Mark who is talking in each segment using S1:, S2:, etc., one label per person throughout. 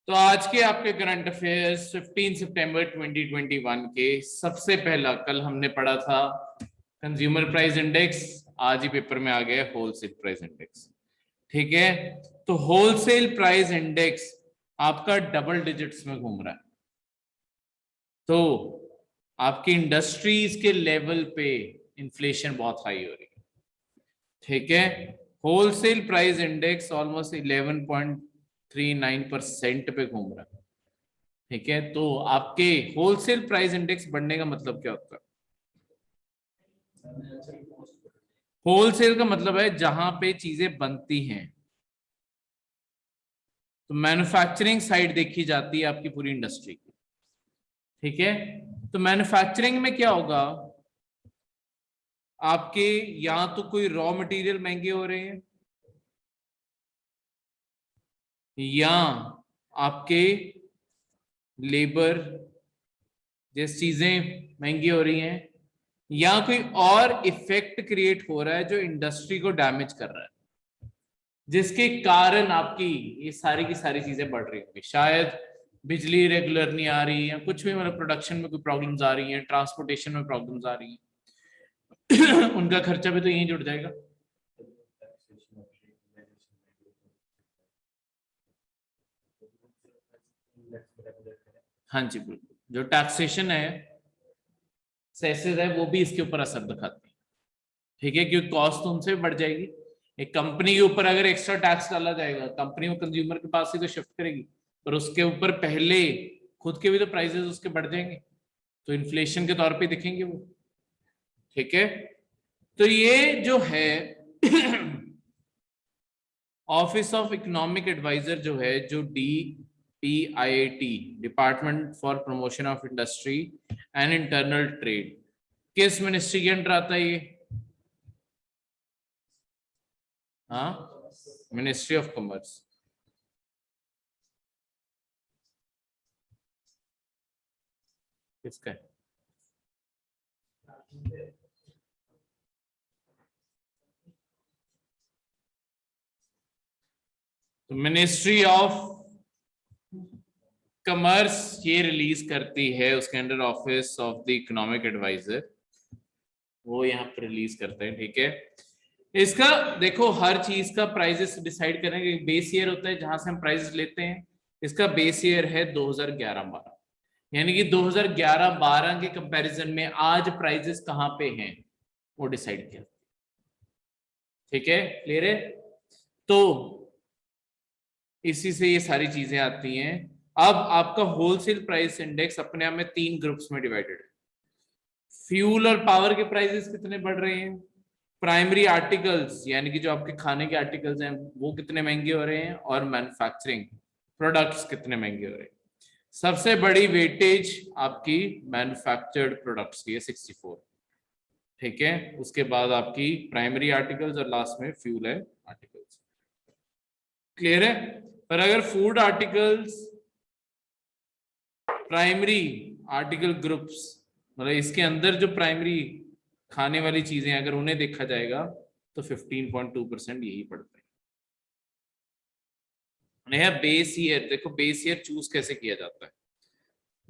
S1: तो आज के आपके करंट अफेयर्स 15 सितंबर 2021 के सबसे पहला कल हमने पढ़ा था कंज्यूमर प्राइस इंडेक्स, आज ही पेपर में आ गया होलसेल प्राइस इंडेक्स। ठीक है, तो होलसेल प्राइस इंडेक्स आपका डबल डिजिट्स में घूम रहा है। तो आपकी इंडस्ट्रीज के लेवल पे इन्फ्लेशन बहुत हाई हो रही है। ठीक है, होलसेल प्राइस इंडेक्स ऑलमोस्ट 11.39% पे घूम रहा है। ठीक है, तो आपके होलसेल प्राइस इंडेक्स बढ़ने का मतलब क्या होता है? होलसेल का मतलब है जहां पे चीजें बनती हैं, तो मैन्युफैक्चरिंग साइड देखी जाती है आपकी पूरी इंडस्ट्री की। ठीक है, तो मैन्युफैक्चरिंग में क्या होगा, आपके या तो कोई रॉ मटेरियल महंगे हो रहे हैं, या आपके लेबर जैसी चीजें महंगी हो रही हैं, या कोई और इफेक्ट क्रिएट हो रहा है जो इंडस्ट्री को डैमेज कर रहा है, जिसके कारण आपकी ये सारी की सारी चीजें बढ़ रही होंगी। शायद बिजली रेगुलर नहीं आ रही, या कुछ भी मतलब प्रोडक्शन में कोई प्रॉब्लम्स आ रही हैं, ट्रांसपोर्टेशन में प्रॉब्लम्स आ रही हैं उनका खर्चा भी तो यहीं जुड़ जाएगा। हाँ जी बिल्कुल, जो टैक्सेशन है, सेसेस है, वो भी इसके ऊपर असर दिखाती है। ठीक है, क्योंकि कॉस्ट तो उनसे भी बढ़ जाएगी। एक कंपनी के ऊपर अगर एक्स्ट्रा टैक्स डाला जाएगा, कंपनी वो कंज्यूमर के पास ही तो शिफ्ट करेगी, पर उसके ऊपर पहले खुद के भी तो प्राइसेस उसके बढ़ जाएंगे, तो इन्फ्लेशन के तौर पे दिखेंगे वो। ठीक है, तो ये जो है ऑफिस ऑफ इकोनॉमिक एडवाइजर जो है, जो DPIIT, department for promotion of industry and internal trade, किस मिनिस्ट्री के अंडर आता है ये? हाँ, मिनिस्ट्री ऑफ कॉमर्स। किसका है? तो मिनिस्ट्री ऑफ कॉमर्स ये रिलीज करती है, उसके under Office of the Economic Adviser, वो यहाँ पर रिलीज करते हैं। ठीक है, इसका देखो हर चीज का प्राइजेस डिसाइड करेंगे, बेस ईयर होता है जहां से हम प्राइजेस लेते हैं। इसका बेस ईयर है 2011-12, यानी कि 2011-12 के कंपैरिजन में आज प्राइजेस कहां पे हैं वो डिसाइड किया। ठीक है, क्लियर है? तो इसी से ये सारी चीजें आती हैं। अब आपका होलसेल प्राइस इंडेक्स अपने आप में 3 ग्रुप्स में डिवाइडेड है। फ्यूल और पावर के प्राइसेस कितने बढ़ रहे हैं, प्राइमरी आर्टिकल्स यानी कि जो आपके खाने के आर्टिकल्स हैं वो कितने महंगे हो रहे हैं, और मैन्युफैक्चरिंग प्रोडक्ट्स कितने महंगे हो रहे हैं। सबसे बड़ी वेटेज आपकी मैन्युफैक्चर्ड प्रोडक्ट्स की है 64। ठीक है, उसके बाद आपकी प्राइमरी आर्टिकल्स, और लास्ट में फ्यूल है आर्टिकल्स। क्लियर है? पर अगर food articles, primary article groups, मतलब इसके अंदर जो प्राइमरी खाने वाली चीजें अगर उन्हें देखा जाएगा तो 15.2% यही पड़ता है। बेस ईयर देखो, बेस ईयर चूज कैसे किया जाता है।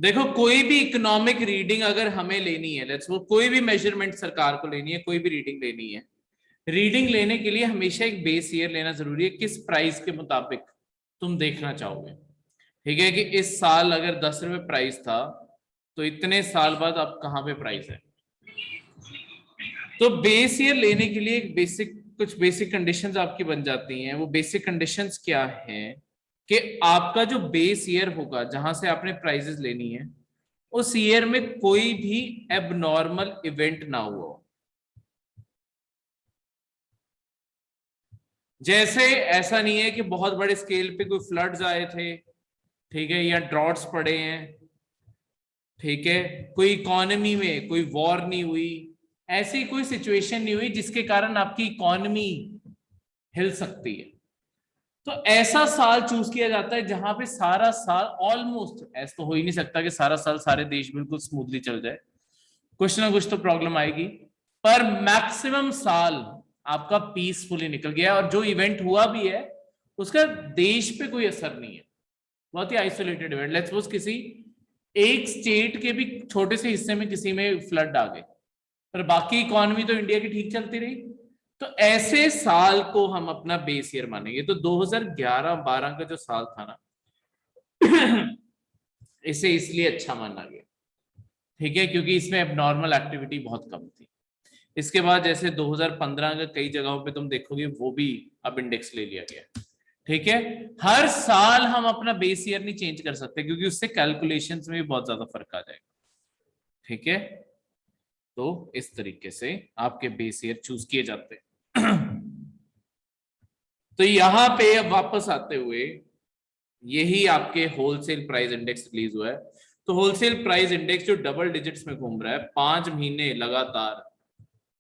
S1: देखो कोई भी इकोनॉमिक रीडिंग अगर हमें लेनी है, लेट्स वो कोई भी मेजरमेंट सरकार को लेनी है, कोई भी रीडिंग लेनी है, रीडिंग लेने के लिए हमेशा एक बेस ईयर लेना जरूरी है। किस प्राइस के मुताबिक तुम देखना चाहोगे। ठीक है, कि इस साल अगर 10 रुपए प्राइस था तो इतने साल बाद अब कहाँ पे प्राइस है। तो बेस ईयर लेने के लिए एक कुछ बेसिक कंडीशंस आपकी बन जाती हैं। वो बेसिक कंडीशंस क्या है कि आपका जो बेस ईयर होगा जहां से आपने प्राइजेस लेनी है, उस ईयर में कोई भी एबनॉर्मल इवेंट ना हुआ हो। जैसे ऐसा नहीं है कि बहुत बड़े स्केल पे कोई फ्लड्स आए थे, ठीक है, या ड्रॉट्स पड़े हैं, ठीक है, कोई इकोनॉमी में कोई वॉर नहीं हुई, ऐसी कोई सिचुएशन नहीं हुई जिसके कारण आपकी इकोनॉमी हिल सकती है। तो ऐसा साल चूज किया जाता है जहां पे सारा साल ऑलमोस्ट, ऐसा तो हो ही नहीं सकता कि सारा साल सारे देश बिल्कुल स्मूथली चल जाए, कुछ ना कुछ तो प्रॉब्लम आएगी, पर मैक्सिमम साल आपका पीसफुली निकल गया, और जो इवेंट हुआ भी है उसका देश पे कोई असर नहीं है। बहुत ही आइसोलेटेड इवेंट। लेट्स सपोज किसी एक स्टेट के भी छोटे से हिस्से में किसी में फ्लड आ गए, पर बाकी इकोनॉमी तो इंडिया की ठीक चलती रही, तो ऐसे साल को हम अपना बेस ईयर मानेंगे। तो 2011-12 का जो साल था ना इसे इसलिए अच्छा माना गया, ठीक है, क्योंकि इसमें एबनॉर्मल एक्टिविटी बहुत कम थी। इसके बाद जैसे 2015 का कई जगहों पे तुम देखोगे वो भी अब इंडेक्स ले लिया गया, ठीक है। हर साल हम अपना बेस ईयर नहीं चेंज कर सकते क्योंकि उससे कैलकुलेशंस में भी बहुत ज्यादा फर्क आ जाएगा, ठीक है। तो इस तरीके से आपके बेस ईयर चूज किए जाते हैं। तो यहां पे अब वापस आते हुए यही आपके होलसेल प्राइस इंडेक्स रिलीज हुआ है। तो होलसेल प्राइस इंडेक्स जो डबल डिजिट्स में घूम रहा है 5 महीने लगातार,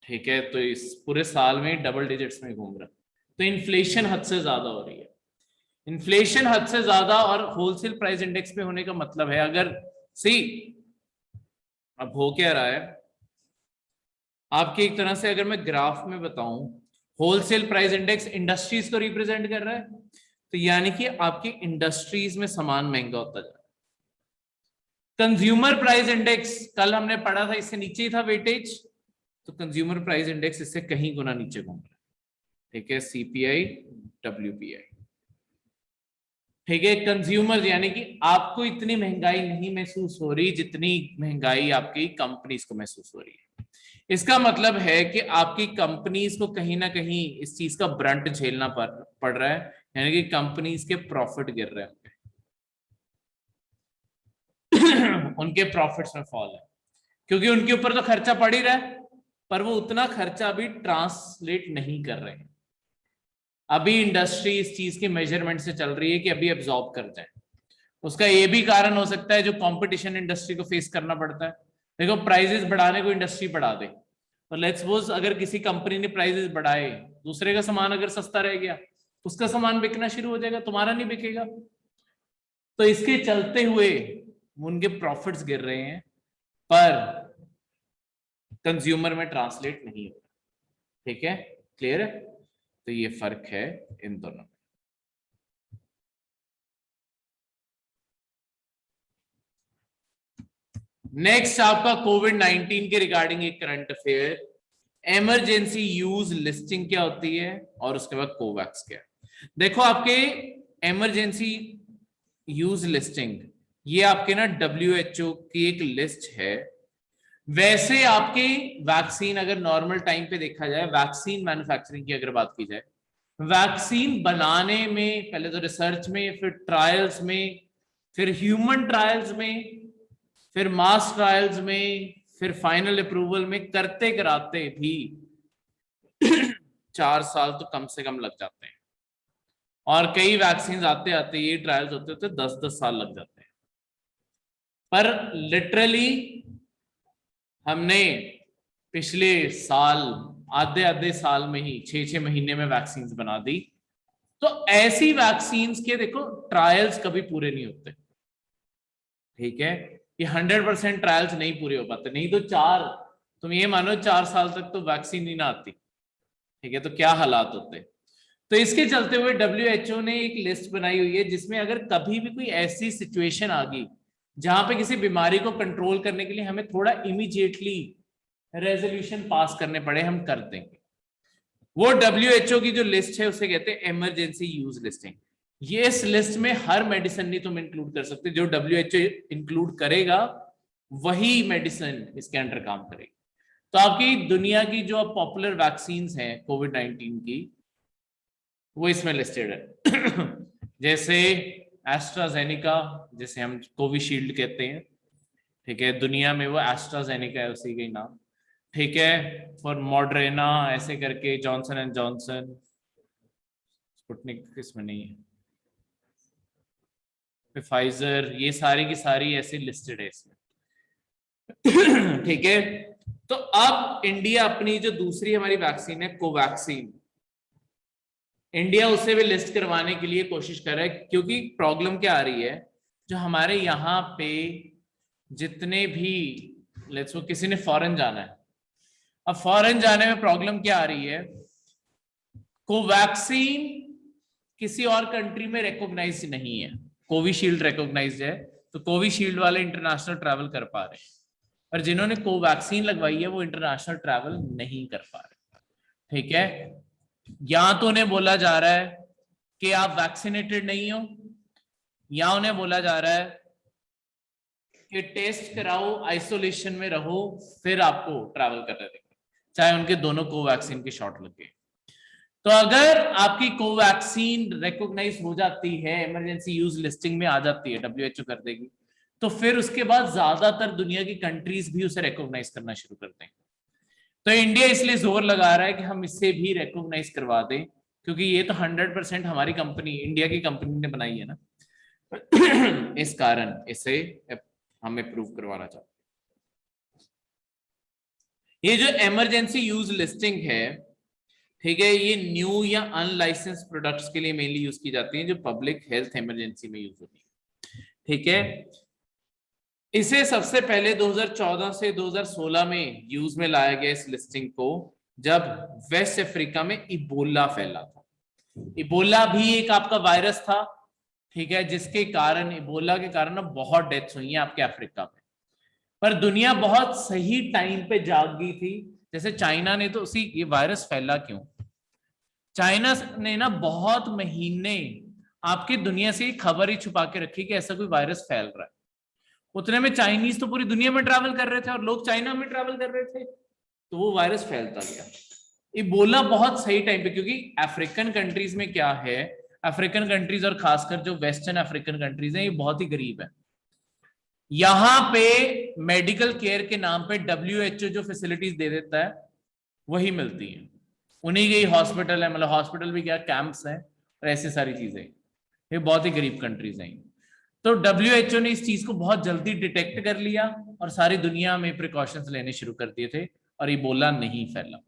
S1: ठीक है, तो इस पूरे साल में डबल डिजिट्स में घूम रहा है। तो इन्फ्लेशन हद से ज्यादा हो रही है, इन्फ्लेशन हद से ज्यादा, और होलसेल प्राइस इंडेक्स पे होने का मतलब है, अगर सी अब हो क्या रहा है आपकी एक तरह से, अगर मैं ग्राफ में बताऊं, होलसेल प्राइस इंडेक्स इंडस्ट्रीज को रिप्रेजेंट कर रहा है, तो यानी कि आपकी इंडस्ट्रीज में सामान महंगा होता जा रहा है। कंज्यूमर प्राइस इंडेक्स कल हमने पढ़ा था, इससे नीचे ही था वेटेज, तो कंज्यूमर प्राइस इंडेक्स इससे कहीं गुना नीचे घूम रहा है, ठीक है, सीपीआई डब्ल्यूपीआई, ठीक है। कंज्यूमर यानी कि आपको इतनी महंगाई नहीं महसूस हो रही जितनी महंगाई आपकी कंपनीज को महसूस हो रही है। इसका मतलब है कि आपकी कंपनीज को कहीं ना कहीं इस चीज का ब्रंट झेलना पड़ रहा है, यानी कि कंपनीज के प्रॉफिट गिर रहे हैं, उनके प्रॉफिट्स में फॉल है, क्योंकि उनके ऊपर तो खर्चा पड़ ही रहा है, पर वो उतना खर्चा अभी ट्रांसलेट नहीं कर रहे हैं। अभी इंडस्ट्री इस चीज की मेजरमेंट से चल रही है कि अभी एब्जॉर्ब कर जाए। उसका ये भी कारण हो सकता है जो कंपटीशन इंडस्ट्री को फेस करना पड़ता है। देखो, प्राइजेस बढ़ाने को इंडस्ट्री बढ़ा दे, और लेट्स सपोज अगर किसी कंपनी ने प्राइजेस बढ़ाए, दूसरे का सामान अगर सस्ता रह गया, उसका सामान बिकना शुरू हो जाएगा, तुम्हारा नहीं बिकेगा। तो इसके चलते हुए उनके प्रॉफिट्स गिर रहे हैं, पर कंज्यूमर में ट्रांसलेट नहीं हो रहा, ठीक है, क्लियर है। तो ये फर्क है इन दोनों। नेक्स्ट आपका कोविड-19 के रिगार्डिंग एक current affair, emergency use listing क्या होती है, और उसके बाद कोवैक्स क्या है। देखो, आपके इमरजेंसी यूज लिस्टिंग ये आपके ना WHO की एक लिस्ट है। वैसे आपकी वैक्सीन अगर नॉर्मल टाइम पे देखा जाए, वैक्सीन मैन्युफैक्चरिंग की अगर बात की जाए, वैक्सीन बनाने में पहले तो रिसर्च में, फिर ट्रायल्स में, फिर ह्यूमन ट्रायल्स में, फिर मास ट्रायल्स में, फिर फाइनल अप्रूवल में करते कराते भी 4 साल तो कम से कम लग जाते हैं, और कई वैक्सीन आते आते ये ट्रायल्स होते होते 10-10 साल लग जाते हैं। पर लिटरली हमने पिछले साल आधे आधे साल में ही 6-6 महीने में वैक्सीन बना दी। तो ऐसी वैक्सीन के देखो ट्रायल्स कभी पूरे नहीं होते, ठीक है, ये 100% ट्रायल्स नहीं पूरे हो पाते, नहीं तो तुम ये मानो 4 साल तक तो वैक्सीन ही ना आती, ठीक है, तो क्या हालात होते। तो इसके चलते हुए WHO ने एक लिस्ट बनाई हुई है जिसमें अगर कभी भी कोई ऐसी सिचुएशन आ गई जहां पे किसी बीमारी को कंट्रोल करने के लिए हमें थोड़ा इमीडिएटली रेजोल्यूशन पास करने पड़े, हम कर देंगे। वो WHO की जो लिस्ट है उसे कहते हैं इमरजेंसी यूज लिस्टिंग। ये इस लिस्ट में हर मेडिसिन नहीं तुम इंक्लूड कर सकते, जो WHO इंक्लूड करेगा वही मेडिसिन इसके अंडर काम करेगी। तो आपकी दुनिया की जो अब पॉपुलर वैक्सीन हैं कोविड-19 की, वो इसमें लिस्टेड है। जैसे एस्ट्राजेनिका, जैसे हम कोविशील्ड कहते हैं, ठीक है, दुनिया में वो एस्ट्राजेनिका है, उसी का नाम, ठीक है। फॉर मॉडर्ना ऐसे करके, जॉनसन एंड जॉनसन, स्पुतनिक इसमें नहीं है, फाइजर, ये सारी की सारी ऐसे लिस्टेड है इसमें। ठीक है। तो अब इंडिया अपनी जो दूसरी हमारी वैक्सीन है कोवैक्सीन, इंडिया उसे भी लिस्ट करवाने के लिए कोशिश कर रहा है, क्योंकि प्रॉब्लम क्या आ रही है, जो हमारे यहाँ पे जितने भी लेट्स वो किसी ने फॉरेन जाना है, अब फॉरेन जाने में प्रॉब्लम क्या आ रही है, कोवैक्सीन किसी और कंट्री में रिकॉग्नाइज नहीं है, कोविशील्ड रिकॉग्नाइज्ड है, तो कोविशील्ड वाले इंटरनेशनल ट्रैवल कर पा रहे हैं, और जिन्होंने कोवैक्सीन लगवाई है वो इंटरनेशनल ट्रैवल नहीं कर पा रहे। ठीक है, या तो उन्हें बोला जा रहा है कि आप वैक्सीनेटेड नहीं हो, या उन्हें बोला जा रहा है कि टेस्ट कराओ, आइसोलेशन में रहो, फिर आपको ट्रैवल करने देंगे, चाहे उनके दोनों कोवैक्सीन के शॉट लगे। तो अगर आपकी कोवैक्सीन रिकॉग्नाइज हो जाती है, इमरजेंसी यूज लिस्टिंग में आ जाती है, WHO कर देगी, तो फिर उसके बाद ज्यादातर दुनिया की कंट्रीज भी उसे रिकॉग्नाइज करना शुरू कर देंगे। तो इंडिया इसलिए जोर लगा रहा है कि हम इसे भी रिकॉग्नाइज करवा दें, क्योंकि ये तो 100% हमारी कंपनी, इंडिया की कंपनी ने बनाई है ना, इस कारण इसे हमें प्रूव करवाना चाहते हैं। ये जो इमरजेंसी यूज लिस्टिंग है, ठीक है, ये न्यू या अनलाइसेंस प्रोडक्ट्स के लिए मेनली यूज की जाती है, जो पब्लिक हेल्थ इमरजेंसी में यूज होती है। ठीक है, इसे सबसे पहले 2014 से 2016 में यूज में लाया गया इस लिस्टिंग को, जब वेस्ट अफ्रीका में इबोला फैला था। इबोला भी एक आपका वायरस था, ठीक है, जिसके कारण, इबोला के कारण बहुत डेथ्स हुई हैं आपके अफ्रीका में, पर दुनिया बहुत सही टाइम पे जाग गई थी। जैसे चाइना ने तो उसी, ये वायरस फैला क्यों, चाइना ने ना बहुत महीने आपकी दुनिया से खबर ही छुपा के रखी कि ऐसा कोई वायरस फैल रहा है। उतने में चाइनीज तो पूरी दुनिया में ट्रैवल कर रहे थे और लोग चाइना में ट्रैवल कर रहे थे, तो वो वायरस फैलता गया। इबोला बहुत सही टाइम पे, क्योंकि अफ्रीकन कंट्रीज में क्या है, अफ्रीकन कंट्रीज और खासकर जो वेस्टर्न अफ्रीकन कंट्रीज हैं, ये बहुत ही गरीब है। यहां पे मेडिकल केयर के नाम पे WHO जो फैसिलिटीज दे देता है वही मिलती है, उन्हीं के हॉस्पिटल है, मतलब हॉस्पिटल भी क्या, कैंप्स हैं और ऐसी सारी चीजें। ये बहुत ही गरीब कंट्रीज हैं। तो WHO ने इस चीज को बहुत जल्दी डिटेक्ट कर लिया और सारी दुनिया में प्रिकॉशंस लेने शुरू कर दिए थे, और इबोला नहीं फैला।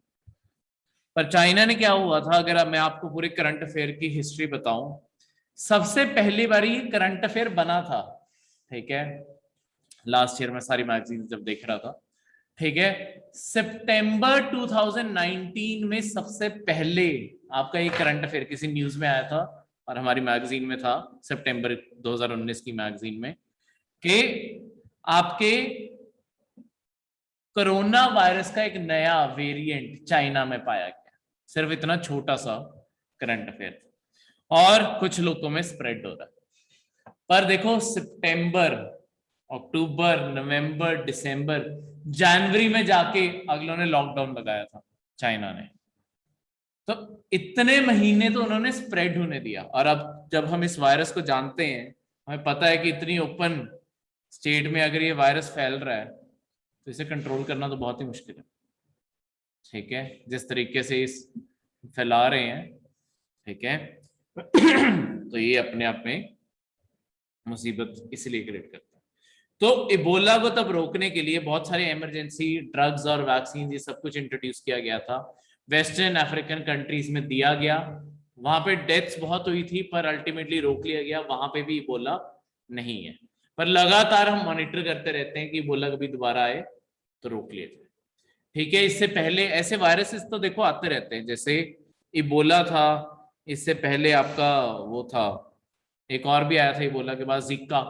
S1: पर चाइना ने क्या हुआ था, अगर मैं आपको पूरे करंट अफेयर की हिस्ट्री बताऊं, सबसे पहली बार ये करंट अफेयर बना था, ठीक है, लास्ट ईयर में सारी मैगजीन जब देख रहा था, ठीक है, सितंबर 2019 में सबसे पहले आपका ये करंट अफेयर किसी न्यूज में आया था, और हमारी मैगजीन में था सितंबर 2019 की मैगजीन में, कि आपके कोरोना वायरस का एक नया वेरिएंट चाइना में पाया गया। सिर्फ इतना छोटा सा करंट अफेयर, और कुछ लोगों में स्प्रेड हो रहा है। पर देखो, सितंबर, अक्टूबर, नवंबर, दिसंबर, जनवरी में जाके अगलों ने लॉकडाउन लगाया था चाइना ने, तो इतने महीने तो उन्होंने स्प्रेड होने दिया। और अब जब हम इस वायरस को जानते हैं, हमें पता है कि इतनी ओपन स्टेट में अगर ये वायरस फैल रहा है, तो इसे कंट्रोल करना तो बहुत ही मुश्किल है। ठीक है, जिस तरीके से इस फैला रहे हैं, ठीक है, तो ये अपने आप में मुसीबत इसलिए क्रिएट करता है। तो इबोला को तब रोकने के लिए बहुत सारे इमरजेंसी ड्रग्स और वैक्सीन, ये सब कुछ इंट्रोड्यूस किया गया था, वेस्टर्न अफ्रीकन कंट्रीज में दिया गया। वहां पे डेथ्स बहुत हुई थी, पर अल्टीमेटली रोक लिया गया, वहां पे भी इबोला नहीं है। पर लगातार हम मॉनिटर करते रहते हैं कि इबोला कभी दोबारा आए तो रोक लिया जाए। ठीक है, इससे पहले ऐसे वायरसेस तो देखो आते रहते हैं, जैसे इबोला था, इससे पहले आपका वो था, एक और भी आया था इबोला के बाद, जिका।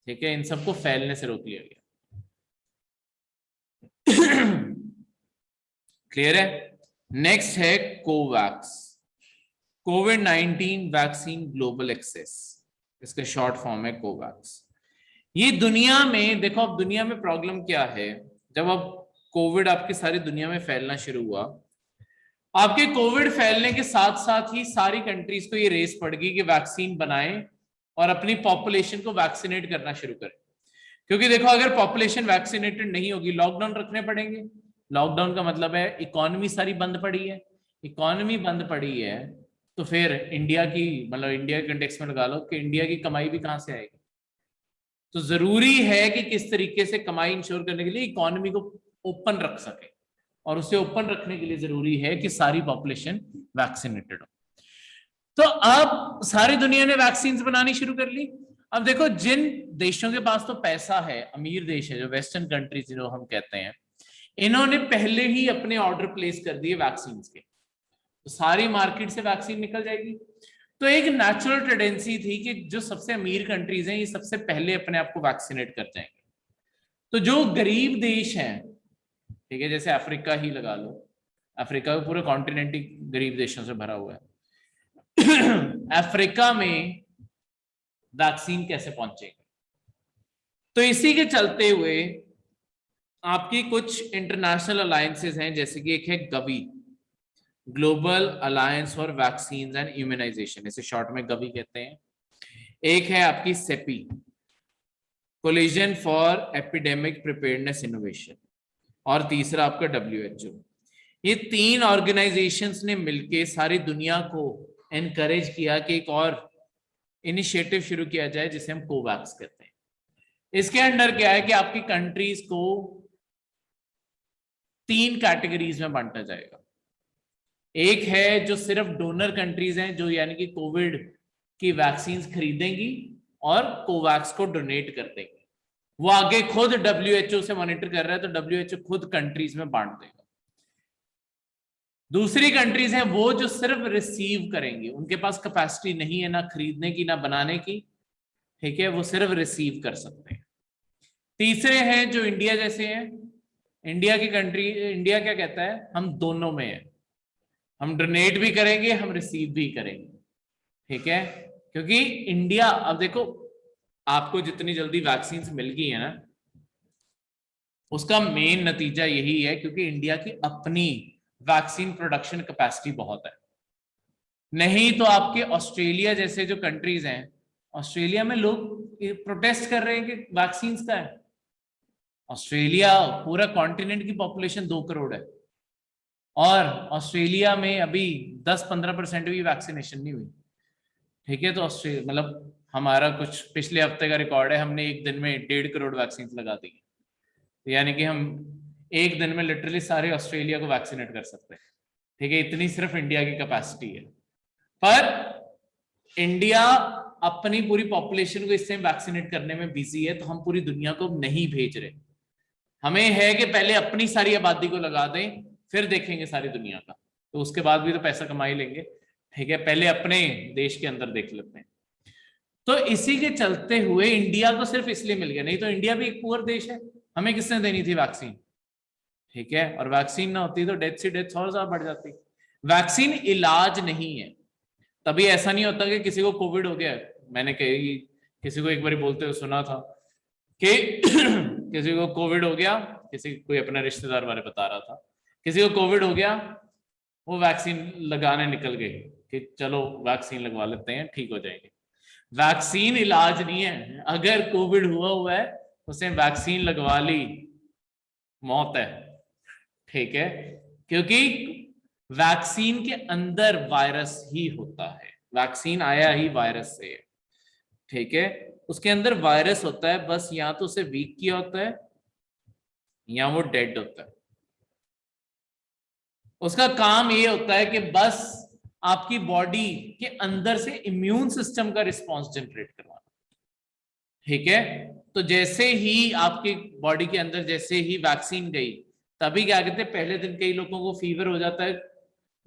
S1: ठीक है, इन सबको फैलने से रोक लिया गया। क्लियर है? नेक्स्ट है कोवैक्स, कोविड-19 वैक्सीन ग्लोबल एक्सेस, इसका शॉर्ट फॉर्म है कोवैक्स। ये दुनिया में देखो, अब दुनिया में प्रॉब्लम क्या है, जब अब कोविड आपकी सारी दुनिया में फैलना शुरू हुआ, आपके कोविड फैलने के साथ साथ ही सारी कंट्रीज को ये रेस पड़ गई कि वैक्सीन बनाएं और अपनी पॉपुलेशन को वैक्सीनेट करना शुरू करें। क्योंकि देखो, अगर पॉपुलेशन वैक्सीनेटेड नहीं होगी, लॉकडाउन रखने पड़ेंगे। लॉकडाउन का मतलब है इकोनॉमी सारी बंद पड़ी है, इकोनॉमी बंद पड़ी है, तो फिर इंडिया की, मतलब इंडिया के कंटेक्स्ट में लगा लो कि इंडिया की कमाई भी कहां से आएगी। तो जरूरी है कि किस तरीके से कमाई इंश्योर करने के लिए इकोनॉमी को ओपन रख सके, और उसे ओपन रखने के लिए जरूरी है कि सारी पॉपुलेशन वैक्सीनेटेड हो। तो अब सारी दुनिया ने वैक्सीन बनानी शुरू कर ली। अब देखो, जिन देशों के पास तो पैसा है, अमीर देश है, जो वेस्टर्न कंट्रीज जो हम कहते हैं, इन्होंने पहले ही अपने ऑर्डर प्लेस कर दिए वैक्सीन के, तो सारी मार्केट से वैक्सीन निकल जाएगी। तो एक नेचुरल टेंडेंसी थी कि जो सबसे अमीर कंट्रीज हैं ये सबसे पहले अपने आप को वैक्सीनेट कर जाएंगे। तो जो गरीब देश हैं, ठीक है, जैसे अफ्रीका ही लगा लो, अफ्रीका का पूरा कॉन्टिनेंट ही गरीब देशों से भरा हुआ है। अफ्रीका में वैक्सीन कैसे पहुंचेगी? तो इसी के चलते हुए आपकी कुछ इंटरनेशनल अलायंसेस हैं, जैसे कि एक है Gavi, Global Alliance for Vaccine and Immunisation, इसे शॉर्ट में गवी कहते हैं। एक है आपकी CEPI, Coalition for Epidemic Preparedness Innovation, और तीसरा आपका WHO। ये 3 ऑर्गेनाइजेशंस ने मिलकर सारी दुनिया को एनकरेज किया कि एक और इनिशिएटिव शुरू किया जाए जिसे हम कोवैक्स कहते हैं। इसके अंडर क्या है कि आपकी कंट्रीज को 3 कैटेगरीज में बांटा जाएगा। एक है जो सिर्फ डोनर कंट्रीज हैं, जो यानी कि कोविड की वैक्सीन खरीदेंगी और कोवैक्स को डोनेट कर देंगे। वो आगे खुद WHO से मॉनिटर कर रहा है, तो WHO खुद कंट्रीज में बांट देगा। दूसरी कंट्रीज हैं वो जो सिर्फ रिसीव करेंगे, उनके पास कैपेसिटी नहीं है ना खरीदने की ना बनाने की, ठीक है, वो सिर्फ रिसीव कर सकते हैं। तीसरे हैं जो इंडिया जैसे हैं। इंडिया की कंट्री, इंडिया क्या कहता है, हम दोनों में है, हम डोनेट भी करेंगे, हम रिसीव भी करेंगे, ठीक है। क्योंकि इंडिया, अब देखो आपको जितनी जल्दी वैक्सीन मिल गई है ना, उसका मेन नतीजा यही है क्योंकि इंडिया की अपनी वैक्सीन प्रोडक्शन कैपेसिटी बहुत है। नहीं तो आपके ऑस्ट्रेलिया जैसे जो कंट्रीज हैं, ऑस्ट्रेलिया में लोग प्रोटेस्ट कर रहे हैं कि वैक्सीन का है। ऑस्ट्रेलिया, पूरा कॉन्टिनेंट की पॉपुलेशन 2 करोड़ है, और ऑस्ट्रेलिया में अभी 10-15% भी वैक्सीनेशन नहीं हुई, ठीक है। तो ऑस्ट्रेलिया मतलब हमारा कुछ पिछले हफ्ते का रिकॉर्ड है, हमने एक दिन में 1.5 करोड़ वैक्सीन लगा दी, यानी कि हम एक दिन में लिटरली सारे ऑस्ट्रेलिया को वैक्सीनेट कर सकते हैं, ठीक है। इतनी सिर्फ इंडिया की कैपेसिटी है। पर इंडिया अपनी पूरी पॉपुलेशन को इससे वैक्सीनेट करने में बिजी है, तो हम पूरी दुनिया को नहीं भेज रहे। हमें है कि पहले अपनी सारी आबादी को लगा दें, फिर देखेंगे सारी दुनिया का, तो उसके बाद भी तो पैसा कमा ही लेंगे, ठीक है। पहले अपने देश के अंदर देख लेते हैं। तो इसी के चलते हुए इंडिया को सिर्फ इसलिए मिल गया, नहीं तो इंडिया भी एक पुअर देश है, हमें किसने देनी थी वैक्सीन, ठीक है। और वैक्सीन ना होती तो डेथ से डेथ और ज्यादा बढ़ जाती। वैक्सीन इलाज नहीं है। तभी ऐसा नहीं होता कि किसी को कोविड हो गया, मैंने कही किसी को एक बार बोलते हुए सुना था कि किसी को कोविड हो गया, किसी कोई अपना रिश्तेदार बारे बता रहा था, किसी को कोविड हो गया, वो वैक्सीन लगाने निकल गए कि चलो वैक्सीन लगवा लेते हैं, ठीक हो जाएंगे। वैक्सीन इलाज नहीं है। अगर कोविड हुआ है, उसे वैक्सीन लगवा ली, मौत है, ठीक है। क्योंकि वैक्सीन के अंदर वायरस ही होता है, वैक्सीन आया ही वायरस से, ठीक है। उसके अंदर वायरस होता है, बस या तो उसे वीक किया होता है या वो डेड होता है। उसका काम ये होता है कि बस आपकी बॉडी के अंदर से इम्यून सिस्टम का रिस्पॉन्स जनरेट करवाना, ठीक है। तो जैसे ही आपकी बॉडी के अंदर जैसे ही वैक्सीन गई, तभी क्या कहते हैं, पहले दिन कई लोगों को फीवर हो जाता है,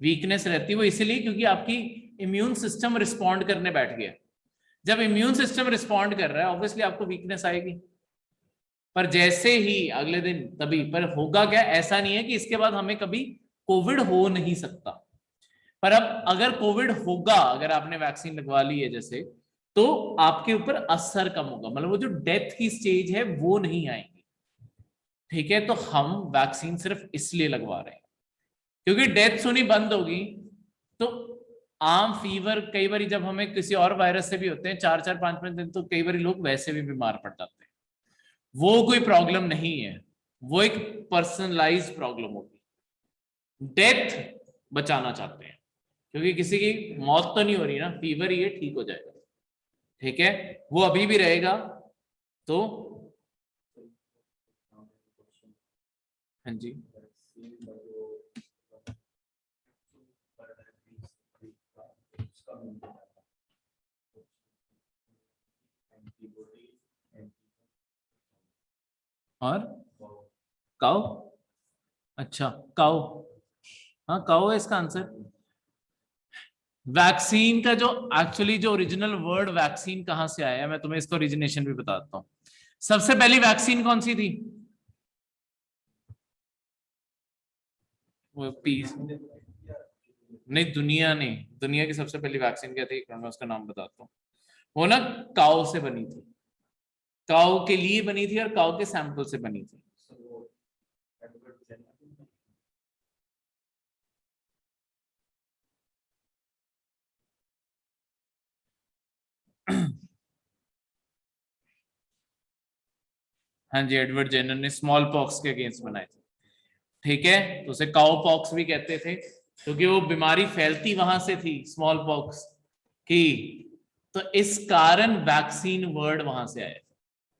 S1: वीकनेस रहती है, वो इसलिए क्योंकि आपकी इम्यून सिस्टम रिस्पॉन्ड करने बैठ गया। जब इम्यून सिस्टम रिस्पॉन्ड कर रहा है, ऑब्वियसली आपको वीकनेस आएगी। पर जैसे ही अगले दिन, तभी पर होगा क्या, ऐसा नहीं है कि इसके बाद हमें कभी कोविड हो नहीं सकता। पर अब अगर कोविड होगा, अगर आपने वैक्सीन लगवा ली है जैसे, तो आपके ऊपर असर कम होगा, मतलब वो जो डेथ की स्टेज है वो नहीं आएगी, ठीक है। तो हम वैक्सीन सिर्फ इसलिए लगवा रहे हैं क्योंकि डेथ सुनी बंद होगी, तो आम फीवर कई बार जब हमें किसी और वायरस से भी होते हैं 4-4 5-5 दिन, तो कई बार लोग वैसे भी बीमार पड़ जाते हैं, वो कोई प्रॉब्लम नहीं है, वो एक पर्सनलाइज्ड प्रॉब्लम होगी। डेथ बचाना चाहते हैं क्योंकि किसी की मौत तो नहीं हो रही ना, फीवर ही है, ठीक हो जाएगा, ठीक है, वो अभी भी रहेगा। तो हाँ जी, और काउ, अच्छा काउ, हाँ काउ है इसका आंसर। वैक्सीन का जो एक्चुअली जो ओरिजिनल वर्ड वैक्सीन कहां से आया है, मैं तुम्हें इसका ओरिजिनेशन भी बताता हूँ। सबसे पहली वैक्सीन कौन सी थी? वो पीस नहीं, दुनिया की सबसे पहली वैक्सीन क्या थी, मैं उसका नाम बताता हूँ। वो ना काऊ से बनी थी, काऊ के लिए बनी थी और काऊ के सैंपल से बनी थी। हाँ जी, एडवर्ड जेनर ने स्मॉल पॉक्स के अगेंस्ट बनाए थे। ठीक है, तो उसे काउ पॉक्स भी कहते थे क्योंकि वो बीमारी फैलती वहां से थी, स्मॉल पॉक्स की। तो इस कारण वैक्सीन वर्ड वहां से आया,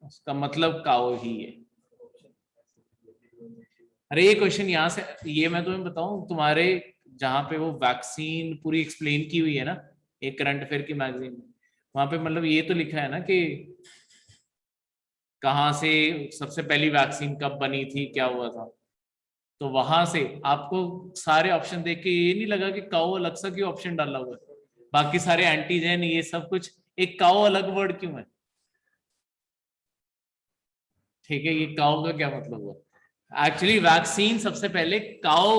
S1: उसका मतलब काउ ही है। अरे ये क्वेश्चन यहाँ से, ये मैं तुम्हें बताऊं, तुम्हारे जहां पे वो वैक्सीन पूरी एक्सप्लेन की हुई है ना, एक करंट अफेयर की मैगजीन में, वहां पे मतलब ये तो लिखा है ना कि कहाँ से सबसे पहली वैक्सीन कब बनी थी, क्या हुआ था। तो वहां से आपको सारे ऑप्शन देख के ये नहीं लगा कि काओ अलग सा क्यों ऑप्शन डाला हुआ है, बाकी सारे एंटीजन ये सब कुछ, एक काओ अलग वर्ड क्यों है? ठीक है, ये काओ का क्या मतलब हुआ? एक्चुअली वैक्सीन सबसे पहले काओ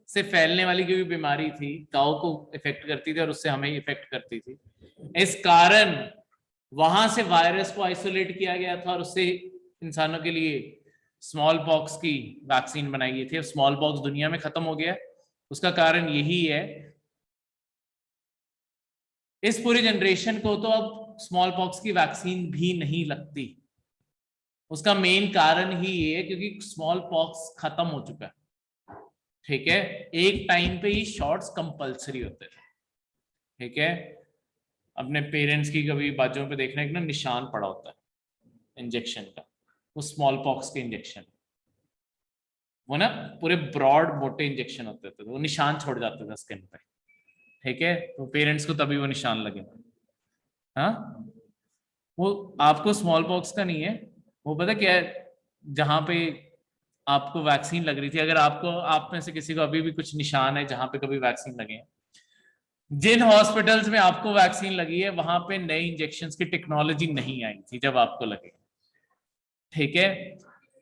S1: से फैलने वाली कोई बीमारी थी, काओ को इफेक्ट करती थी और उससे हमें इफेक्ट करती थी। इस कारण वहां से वायरस को आइसोलेट किया गया था और उससे इंसानों के लिए स्मॉल पॉक्स की वैक्सीन बनाई गई थी। अब स्मॉल पॉक्स दुनिया में खत्म हो गया, उसका कारण यही है। इस पूरी जनरेशन को तो अब स्मॉल पॉक्स की वैक्सीन भी नहीं लगती। उसका मेन कारण ही ये है क्योंकि स्मॉल पॉक्स खत्म हो चुका है। ठीक है, एक टाइम पे ही शॉट्स कंपलसरी होते थे। ठीक है, अपने पेरेंट्स की कभी बाजू पे देखना, एक ना निशान पड़ा होता है इंजेक्शन का, वो स्मॉल पॉक्स के इंजेक्शन, वो ना पूरे ब्रॉड मोटे इंजेक्शन होते थे, वो निशान छोड़ जाते थे स्किन पे। ठीक है, तो पेरेंट्स को तभी वो निशान लगे। हाँ, वो आपको स्मॉल पॉक्स का नहीं है, वो पता क्या है, जहां पे आपको वैक्सीन लग रही थी, अगर आपको, आप में से किसी को अभी भी कुछ निशान है जहां पे कभी वैक्सीन लगे हैं, जिन हॉस्पिटल्स में आपको वैक्सीन लगी है वहां पे नए इंजेक्शन की टेक्नोलॉजी नहीं आई थी जब आपको लगे। ठीक है,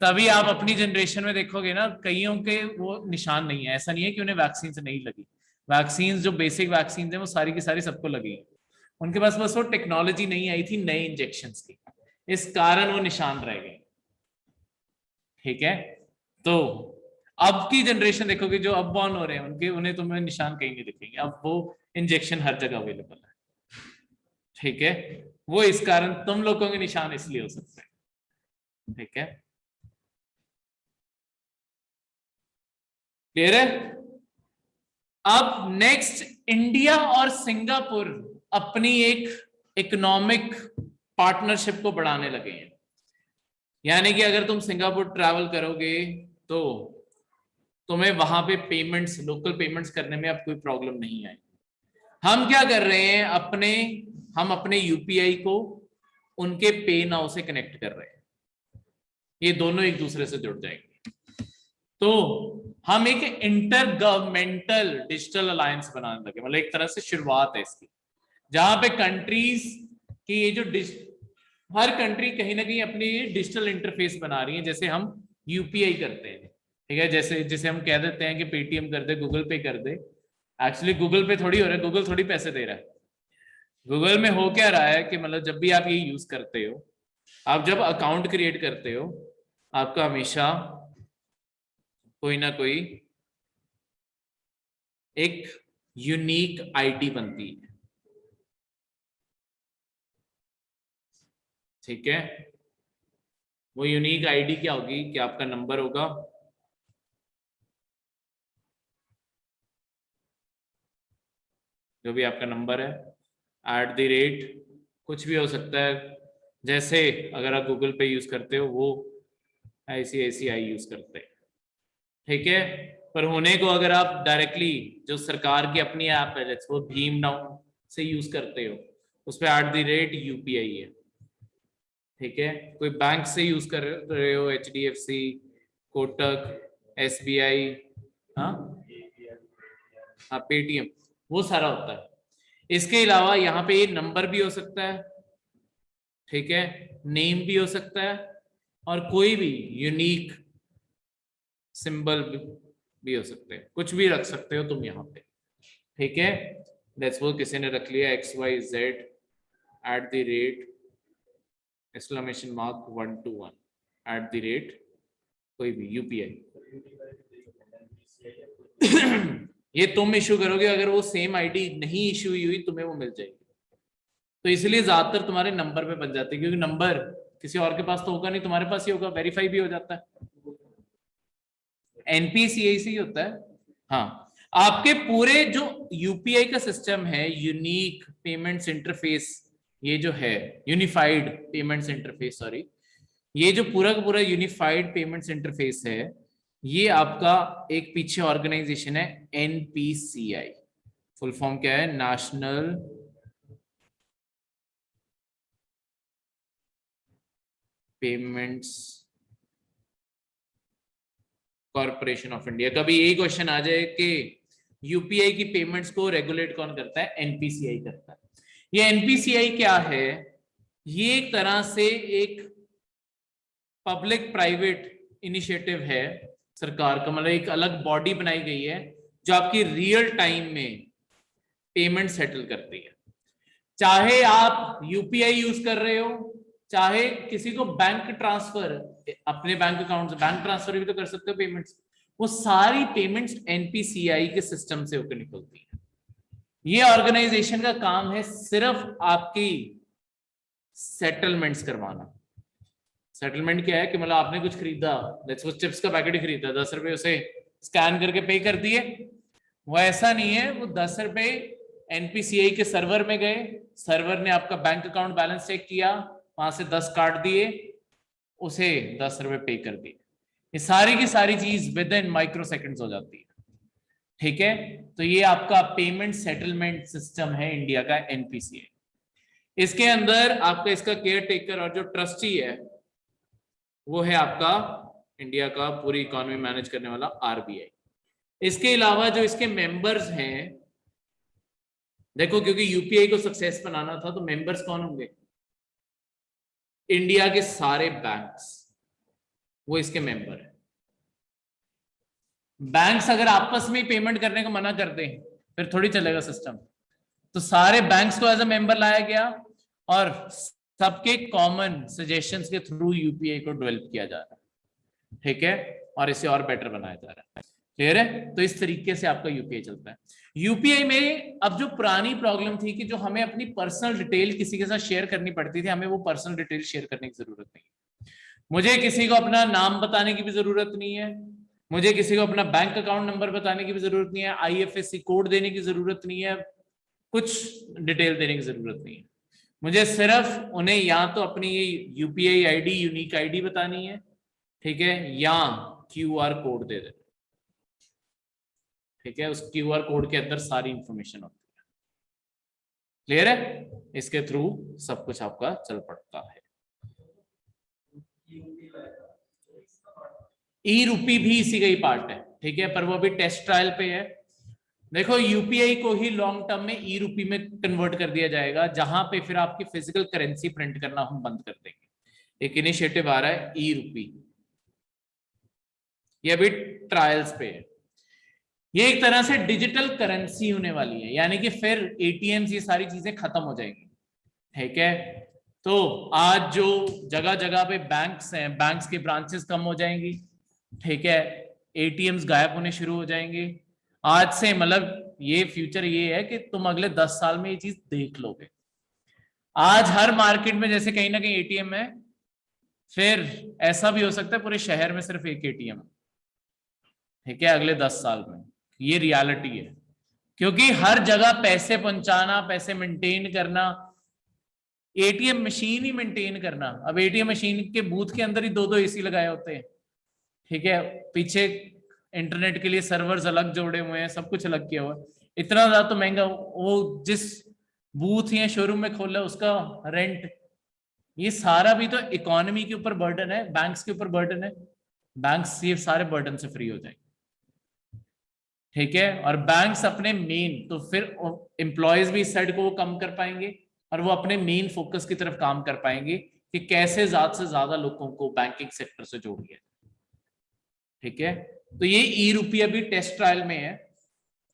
S1: तभी आप अपनी जनरेशन में देखोगे ना, कईयों के वो निशान नहीं है, ऐसा नहीं है कि उन्हें वैक्सीन से नहीं लगी। वैक्सीन जो बेसिक वैक्सीन है वो सारी की सारी सबको लगी, उनके पास बस वो टेक्नोलॉजी नहीं आई थी नए इंजेक्शन की, इस कारण वो निशान रह गए। ठीक है, तो अब की जनरेशन देखोगे जो अब बॉर्न हो रहे हैं, उनके उन्हें तुम्हें निशान कहीं नहीं दिखेंगे, अब वो इंजेक्शन हर जगह अवेलेबल है। ठीक है, वो इस कारण तुम लोगों के निशान इसलिए हो सकते हैं। ठीक है, क्लियर है? अब नेक्स्ट, इंडिया और सिंगापुर अपनी एक इकोनॉमिक पार्टनरशिप को बढ़ाने लगे हैं। यानी कि अगर तुम सिंगापुर ट्रैवल करोगे तो तुम्हें वहां पे पेमेंट्स, लोकल पेमेंट्स करने में अब कोई प्रॉब्लम नहीं आएगी। हम क्या कर रहे हैं, हम अपने यूपीआई को उनके पे नाउ से कनेक्ट कर रहे हैं, ये दोनों एक दूसरे से जुड़ जाएंगे। तो हम एक इंटर गवर्नमेंटल डिजिटल अलायंस बनाने लगे, मतलब एक तरह से शुरुआत है इसकी, जहां पे कंट्रीज की ये जो हर कंट्री कहीं ना कहीं अपनी डिजिटल इंटरफेस बना रही है, जैसे हम यूपीआई करते हैं। ठीक है, जैसे जैसे हम कह देते हैं कि पेटीएम कर दे, गूगल पे कर दे, एक्चुअली गूगल पे थोड़ी हो रहा है, गूगल थोड़ी पैसे दे रहा है। गूगल में हो क्या रहा है कि मतलब जब भी आप ये यूज करते हो, आप जब अकाउंट क्रिएट करते हो, आपका हमेशा कोई ना कोई एक यूनिक आईडी बनती है। ठीक है, वो यूनिक आईडी क्या होगी कि आपका नंबर होगा, जो भी आपका नंबर है, @ कुछ भी हो सकता है। जैसे अगर आप गूगल पे यूज करते हो, वो ICICI यूज करते हैं। ठीक है, पर होने को अगर आप डायरेक्टली जो सरकार की अपनी ऐप है, वो भीम नाउ से यूज करते हो, उस पर @UPI है। ठीक है, कोई बैंक से यूज कर रहे हो, HDFC, कोटक, SBI, हाँ हाँ पेटीएम, वो सारा होता है। इसके अलावा यहाँ पे ये नंबर भी हो सकता है, ठीक है, नेम भी हो सकता है, और कोई भी यूनिक सिंबल भी हो सकते हैं, कुछ भी रख सकते हो तुम यहाँ पे, ठीक है। लेट्स सपोज किसी ने रख लिया XYZ @ एक्सक्लेमेशन मार्क 121 @ कोई भी UPI। ये तुम इशू करोगे, अगर वो सेम आईडी नहीं इशू हुई तुम्हें वो मिल जाएगी। तो इसलिए ज्यादातर तुम्हारे नंबर पे बन जाते हैं, क्योंकि नंबर किसी और के पास तो होगा नहीं, तुम्हारे पास ही होगा, वेरीफाई भी हो जाता है। NPCI से ही होता है। हाँ, आपके पूरे जो UPI का सिस्टम है, यूनिक पेमेंट्स इंटरफेस, ये जो है यूनिफाइड पेमेंट्स इंटरफेस, सॉरी, ये जो पूरा का पूरा यूनिफाइड पेमेंट्स इंटरफेस है, ये आपका एक पीछे ऑर्गेनाइजेशन है NPCI। फुल फॉर्म क्या है? National payments corporation of India. कभी यही क्वेश्चन आ जाए कि UPI की पेमेंट्स को रेगुलेट कौन करता है? NPCI करता है। ये NPCI क्या है? ये एक तरह से एक पब्लिक प्राइवेट इनिशिएटिव है सरकार का, मतलब एक अलग बॉडी बनाई गई है जो आपकी रियल टाइम में पेमेंट सेटल करती है। चाहे आप UPI यूज कर रहे हो, चाहे किसी को बैंक ट्रांसफर, अपने बैंक अकाउंट से बैंक ट्रांसफर भी तो कर सकते हो पेमेंट्स, वो सारी पेमेंट्स NPCI के सिस्टम से होकर निकलती है। ये ऑर्गेनाइजेशन का काम है सिर्फ आपकी सेटलमेंट्स करवाना। सेटलमेंट क्या है कि मतलब आपने कुछ खरीदा, लेट्स सपोज चिप्स का पैकेट ही खरीदा, 10 रुपए उसे स्कैन करके पे कर दिए, वो ऐसा नहीं है। वो 10 रुपए NPCI के सर्वर में गए, सर्वर ने आपका बैंक अकाउंट बैलेंस चेक किया, वहां से 10 काट दिए, उसे 10 रुपए पे कर दिए। ये सारी की सारी चीज विद इन माइक्रो सेकेंड्स हो जाती है, ठीक है। तो ये आपका पेमेंट सेटलमेंट सिस्टम है इंडिया का NPCI। इसके अंदर आपका इसका केयर टेकर और जो ट्रस्टी है वो है आपका इंडिया का पूरी इकोनॉमी मैनेज करने वाला RBI। इसके अलावा जो इसके मेंबर्स हैं, देखो क्योंकि UPI को सक्सेस बनाना था, तो मेंबर्स कौन होंगे? इंडिया के सारे बैंक्स, वो इसके मेंबर है। बैंक्स अगर आपस में पेमेंट करने को मना कर दें फिर थोड़ी चलेगा सिस्टम। तो सारे बैंक्स को एज अ मेंबर लाया गया और सबके कॉमन सजेशंस के थ्रू UPI को डेवलप किया जा रहा है, ठीक है, और इसे और बेटर बनाया जा रहा है। क्लियर है? तो इस तरीके से आपका UPI चलता है। UPI में अब जो पुरानी प्रॉब्लम थी कि जो हमें अपनी पर्सनल डिटेल किसी के साथ शेयर करनी पड़ती थी, हमें वो पर्सनल डिटेल शेयर करने की जरूरत नहीं है। मुझे किसी को अपना नाम बताने की भी जरूरत नहीं है, मुझे किसी को अपना बैंक अकाउंट नंबर बताने की भी जरूरत नहीं है, IFSC कोड देने की जरूरत नहीं है, कुछ डिटेल देने की जरूरत नहीं है। मुझे सिर्फ उन्हें या तो अपनी ये UPI ID यूनिक ID बतानी है, ठीक है, या QR कोड दे देना, ठीक है। उस QR कोड के अंदर सारी इंफॉर्मेशन होती है। क्लियर है? इसके थ्रू सब कुछ आपका चल पड़ता है। E-रूपी भी इसी का ही पार्ट है, ठीक है, पर वो अभी टेस्ट ट्रायल पे है। देखो UPI को ही लॉन्ग टर्म में E-रूपी में कन्वर्ट कर दिया जाएगा, जहां पे फिर आपकी फिजिकल करेंसी प्रिंट करना हम बंद कर देंगे। एक इनिशिएटिव आ रहा है E-रूपी, ये अभी ट्रायल्स पे है। ये एक तरह से डिजिटल करेंसी होने वाली है, यानी कि फिर ATMs ये सारी चीजें खत्म हो जाएंगी, ठीक है। तो आज जो जगह जगह पे बैंक्स हैं, बैंक्स की ब्रांचेस कम हो जाएंगी, ठीक है, ATMs गायब होने शुरू हो जाएंगे। आज से मतलब ये फ्यूचर ये है कि तुम अगले 10 साल में ये चीज देख लोगे। आज हर मार्केट में जैसे कहीं ना कहीं ATM है, फिर ऐसा भी हो सकता है पूरे शहर में सिर्फ एक ATM, ठीक है, अगले 10 साल में। ये रियलिटी है, क्योंकि हर जगह पैसे पहुंचाना, पैसे मेंटेन करना, ATM मशीन ही मेंटेन करना। अब ATM मशीन के बूथ के अंदर ही 2-2 AC लगाए होते हैं, ठीक है, पीछे इंटरनेट के लिए सर्वर्स अलग जोड़े हुए हैं, सब कुछ अलग किया हुआ है। इतना ज्यादा तो महंगा, वो जिस बूथ या शोरूम में खोला उसका रेंट, ये सारा भी तो इकोनॉमी के ऊपर बर्डन है, बैंक्स के ऊपर बर्डन है। बैंक्स ये सारे बर्डन से फ्री हो जाएंगे, ठीक है। और बैंक्स अपने मेन, तो फिर एम्प्लॉयज भी इस साइड को वो कम कर पाएंगे और वो अपने मेन फोकस की तरफ काम कर पाएंगे कि कैसे ज्यादा से ज्यादा लोगों को बैंकिंग सेक्टर से जोड़ लिया। ठीक है, तो ये ई रुपया भी टेस्ट ट्रायल में है।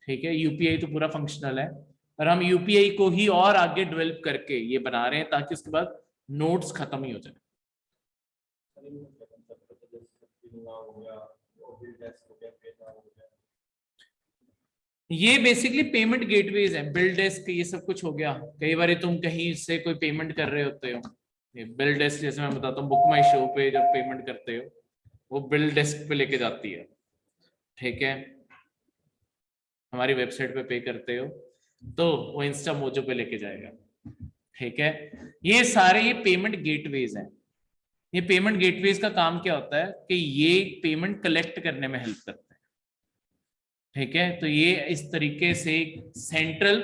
S1: ठीक है, यूपीआई तो पूरा फंक्शनल है और हम यूपीआई को ही और आगे डेवलप करके ये बना रहे हैं ताकि उसके बाद नोट्स खत्म ही हो जाए। ये बेसिकली पेमेंट गेटवेज है, बिल डेस्क ये सब कुछ हो गया। कई बार तुम कहीं से कोई पेमेंट कर रहे होते हो, ये बिल डेस्क जैसे मैं बताता हूँ, बुक माई शो पे जब पेमेंट करते हो वो बिल डेस्क पे लेके जाती है। ठीक है, हमारी वेबसाइट पे पे करते हो तो वो इंस्टा मोजो पे लेके जाएगा। ठीक है, ये सारे ये पेमेंट गेटवेज हैं। ये पेमेंट गेटवेज का काम क्या होता है कि ये पेमेंट कलेक्ट करने में हेल्प करते हैं। ठीक है, तो ये इस तरीके से सेंट्रल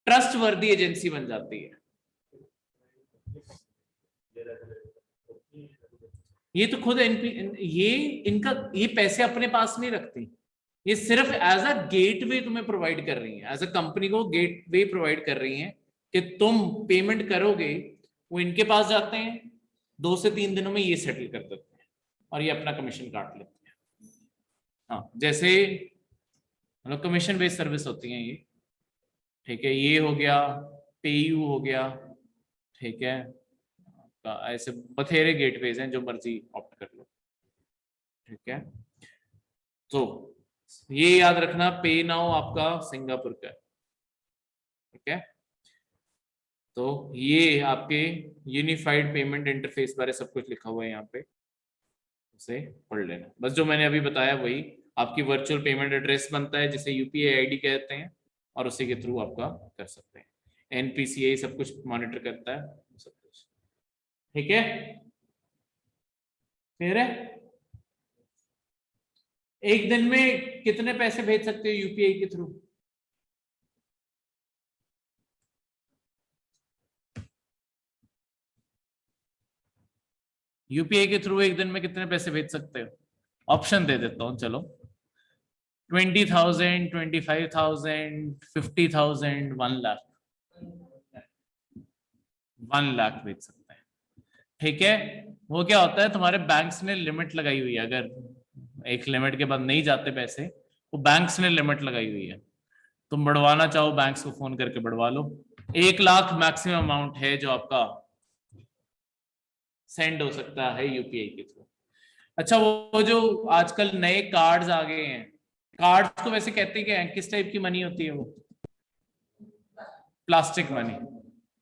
S1: ट्रस्टवर्दी एजेंसी बन जाती है। ये तो खुद ये इनका ये पैसे अपने पास नहीं रखती, ये सिर्फ एज अ गेटवे तुम्हें प्रोवाइड कर रही है, एज अ कंपनी को गेटवे प्रोवाइड कर रही है कि तुम पेमेंट करोगे, वो इनके पास जाते हैं, 2 से 3 दिनों में ये सेटल कर देते हैं और ये अपना कमीशन काट लेते हैं। हाँ, जैसे मतलब कमीशन बेस्ड सर्विस होती है ये। ठीक है, ये हो गया, पेयू हो गया। ठीक है, ऐसे बथेरे गेटवेज हैं, जो मर्जी ऑप्ट कर लो। ठीक है, तो ये याद रखना, पे नाउ आपका सिंगापुर का है। ठीक है, तो ये आपके यूनिफाइड पेमेंट इंटरफेस बारे सब कुछ लिखा हुआ है यहाँ पे, उसे पढ़ लेना। बस जो मैंने अभी बताया वही आपकी वर्चुअल पेमेंट एड्रेस बनता है जिसे यूपीआई आईडी कहते हैं, और उसी के थ्रू आपका कर सकते हैं। एनपीसीआई सब कुछ मॉनिटर करता है सब कुछ। ठीक है, क्लियर है? एक दिन में कितने पैसे भेज सकते हो यूपीआई के थ्रू? यूपीआई के थ्रू एक दिन में कितने पैसे भेज सकते हो? ऑप्शन दे देता हूं, चलो। 20,000, 25,000, 50,000, 1 लाख। 1 लाख भेज सकते हैं। ठीक है, वो क्या होता है, तुम्हारे बैंक्स ने लिमिट लगाई हुई है, अगर एक लिमिट के बाद नहीं जाते पैसे, वो बैंक्स ने लिमिट लगाई हुई है। तुम बढ़वाना चाहो बैंक्स को फोन करके बढ़वा लो। 1 लाख मैक्सिमम अमाउंट है जो आपका सेंड हो सकता है यूपीआई के थ्रू। अच्छा, वो जो आजकल नए कार्ड्स आ गए हैं, कार्ड्स को वैसे कहते हैं क्या है, किस टाइप की मनी होती है वो? Plastic money.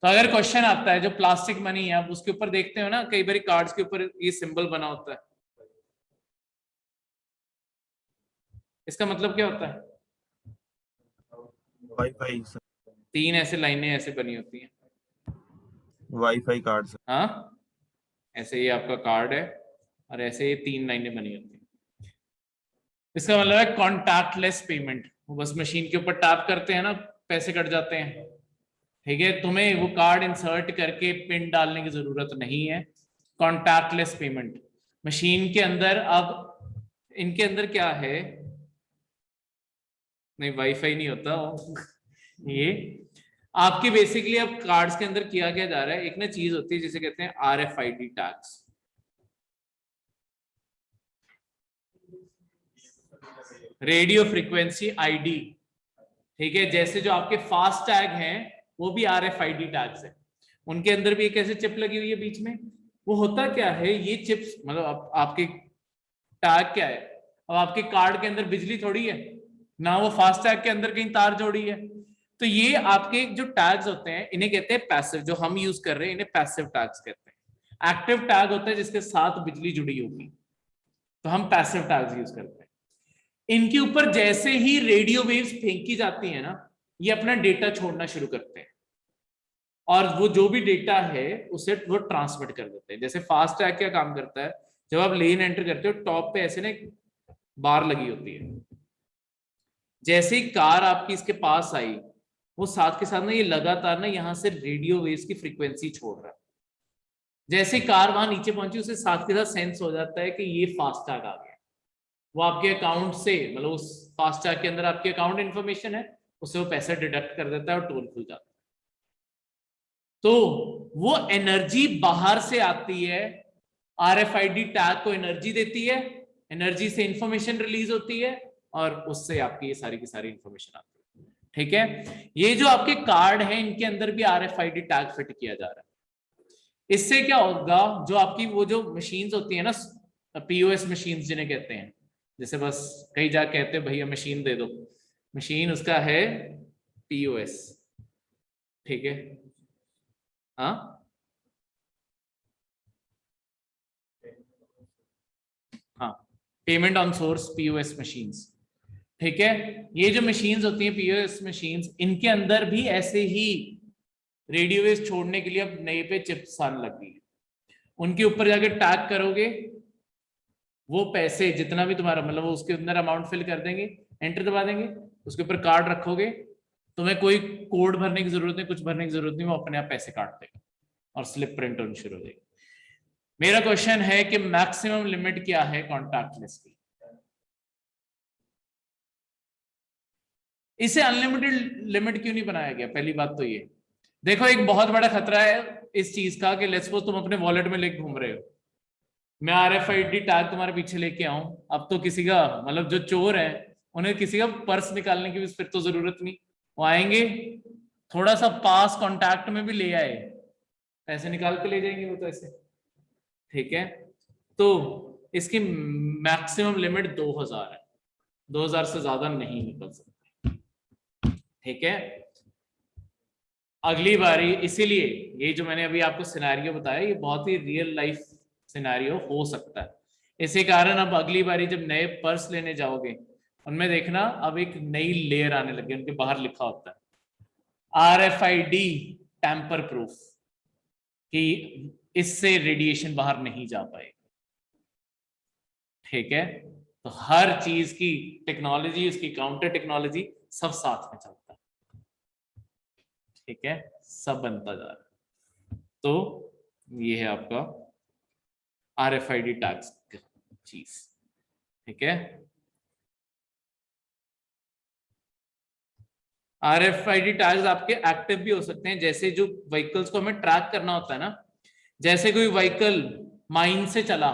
S1: तो अगर क्वेश्चन आता है जो प्लास्टिक मनी है, आप उसके ऊपर देखते हो ना, कई बार कार्ड्स के ऊपर ये सिंबल बना होता है, इसका मतलब क्या होता है?
S2: वाईफाई।
S1: 3 ऐसे लाइनें ऐसे बनी होती हैं,
S2: वाईफाई कार्ड।
S1: हाँ, ऐसे ये आपका कार्ड है और ऐसे ये 3 लाइनें बनी होती हैं। इसका मतलब है कॉन्टैक्टलेस पेमेंट। वो बस मशीन के ऊपर टैप करते हैं ना, पैसे कट जाते हैं। ठीक है, तुम्हें वो कार्ड इंसर्ट करके पिन डालने की जरूरत नहीं है। कॉन्टैक्टलेस पेमेंट मशीन के अंदर। अब इनके अंदर क्या है, नहीं वाईफाई नहीं होता ये आपकी बेसिकली अब कार्ड्स के अंदर किया क्या जा रहा है, एक ना चीज होती है जिसे कहते हैं RFID tags. Radio frequency ID. ठीक है, जैसे जो आपके फास्ट टैग हैं वो भी RFID टैग्स है, उनके अंदर भी एक ऐसे चिप लगी हुई है बीच में। वो होता क्या है, ये चिप्स मतलब आपके टैग क्या है, अब आपके कार्ड के अंदर बिजली थोड़ी है ना, वो फास्ट टैग के अंदर कहीं तार जोड़ी है। तो ये आपके जो टैग्स होते हैं इन्हें कहते हैं पैसिव, जो हम यूज कर रहे हैं इन्हें पैसिव टैग्स कहते हैं। एक्टिव टैग होता है जिसके साथ बिजली जुड़ी होगी, तो हम पैसिव टैग्स यूज करते हैं। इनके ऊपर जैसे ही रेडियो वेव्स फेंकी जाती है ना, ये अपना डेटा छोड़ना शुरू करते हैं और वो जो भी डेटा है उसे वो ट्रांसमिट कर देते हैं। जैसे फास्ट टैग क्या काम करता है, जब आप लेन एंटर करते हो टॉप पे ऐसे ना बार लगी होती है, जैसे ही कार आपकी इसके पास आई, वो साथ के साथ ना ये लगातार ना यहाँ से रेडियो वेव्स की फ्रीक्वेंसी छोड़ रहा है। जैसे कार वहां नीचे पहुंची, उसे साथ के साथ सेंस हो जाता है कि ये फास्ट टैग आ गया, वो आपके अकाउंट से, मतलब उस फास्टैग के अंदर आपकी अकाउंट इन्फॉर्मेशन है, उससे वो पैसा डिडक्ट कर देता है और टोल खुल जाता है। तो वो एनर्जी बाहर से आती है, RFID टैग को एनर्जी देती है, एनर्जी से इंफॉर्मेशन रिलीज होती है और उससे आपकी ये सारी की सारी इंफॉर्मेशन आती है। ठीक है, ये जो आपके कार्ड हैं इनके अंदर भी RFID टैग फिट किया जा रहा है। इससे क्या होगा, जो आपकी वो जो मशीन्स होती है ना, POS मशीन्स जिन्हें कहते हैं, जैसे बस कई जा कहते हैं भैया मशीन दे दो, मशीन उसका है POS। ठीक है, हाँ हाँ, payment on source POS machines. ठीक है, ये जो मशीन्स होती हैं POS मशीन्स, इनके अंदर भी ऐसे ही रेडियो वेव छोड़ने के लिए अब नए पे चिप्स आने लग गई है। उनके ऊपर जाके टैग करोगे, वो पैसे जितना भी तुम्हारा, मतलब वो उसके अंदर अमाउंट फिल कर देंगे, एंटर दबा देंगे, उसके ऊपर कार्ड रखोगे, तुम्हें कोई कोड भरने की जरूरत नहीं, कुछ भरने की जरूरत नहीं, वो अपने आप पैसे काट देगा और स्लिप प्रिंट होनी शुरू हो जाएगी। मेरा क्वेश्चन है कि मैक्सिमम लिमिट क्या है कॉन्टैक्टलेस की? इसे अनलिमिटेड लिमिट क्यों नहीं बनाया गया? पहली बात तो ये देखो, एक बहुत बड़ा खतरा है इस चीज का कि लेट्स सपोज तुम अपने वॉलेट में लेके घूम रहे हो, मैं RFID टैग तुम्हारे पीछे लेके आऊं, अब तो किसी का, मतलब जो चोर है उन्हें किसी का पर्स निकालने की भी फिर तो जरूरत नहीं, वो आएंगे थोड़ा सा पास कांटेक्ट में भी ले आए, पैसे निकाल के ले जाएंगे वो तो ऐसे। ठीक है, तो इसकी मैक्सिमम लिमिट 2000 है, 2000 से ज्यादा नहीं निकल सकते। ठीक है, अगली बारी, इसीलिए ये जो मैंने अभी आपको सिनेरियो बताया ये बहुत ही रियल लाइफ सिनेरियो हो सकता है। इसी कारण अब अगली बारी जब नए पर्स लेने जाओगे, उनमें देखना अब एक नई लेयर आने लगी, उनके बाहर लिखा होता है RFID टैंपर प्रूफ, कि इससे रेडिएशन बाहर नहीं जा पाएगा। ठीक है, तो हर चीज की टेक्नोलॉजी, उसकी काउंटर टेक्नोलॉजी सब साथ में चलता है। ठीक है, सब बनता जा रहा है। तो ये है आपका RFID टैग्स चीज। ठीक है, RFID टैग्स आपके एक्टिव भी हो सकते हैं, जैसे जो व्हीकल्स को हमें ट्रैक करना होता है ना, जैसे कोई व्हीकल माइन से चला,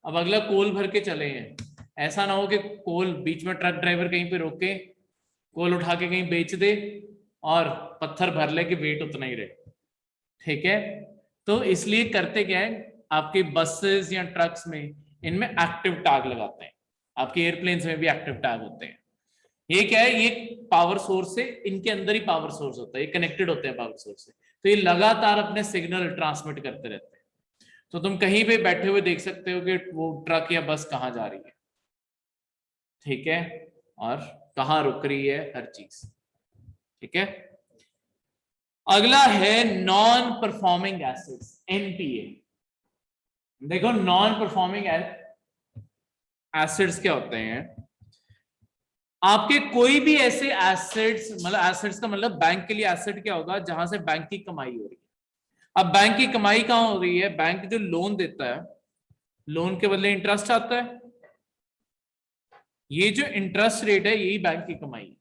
S1: अब अगला कोल भर के चले हैं, ऐसा ना हो कि कोल बीच में ट्रक ड्राइवर कहीं पे रोके, कोल उठा के कहीं बेच दे और पत्थर भर ले के वेट उतना ही रहे। ठीक है, तो इसलिए करते क्या है, आपके बसेस या ट्रक्स में इनमें एक्टिव टैग लगाते हैं, आपके एयरप्लेन्स में भी एक्टिव टैग होते हैं। ये क्या है, ये पावर सोर्स से, इनके अंदर ही पावर सोर्स होता है, ये कनेक्टेड होते हैं पावर सोर्स से, तो ये लगातार अपने सिग्नल ट्रांसमिट करते रहते हैं। तो तुम कहीं पे बैठे हुए देख सकते हो कि वो ट्रक या बस कहाँ जा रही है, ठीक है, और कहाँ रुक रही है, हर चीज। ठीक है, अगला है नॉन परफॉर्मिंग एसिड्स, NPA। देखो नॉन परफॉर्मिंग एसिड्स क्या होते हैं, आपके कोई भी ऐसे एसेट्स, मतलब एसेट्स का मतलब बैंक के लिए एसेट क्या होगा, जहां से बैंक की कमाई हो रही है। अब बैंक की कमाई कहां हो रही है, बैंक जो लोन देता है, लोन के बदले इंटरेस्ट आता है, ये जो इंटरेस्ट रेट है यही बैंक की कमाई है।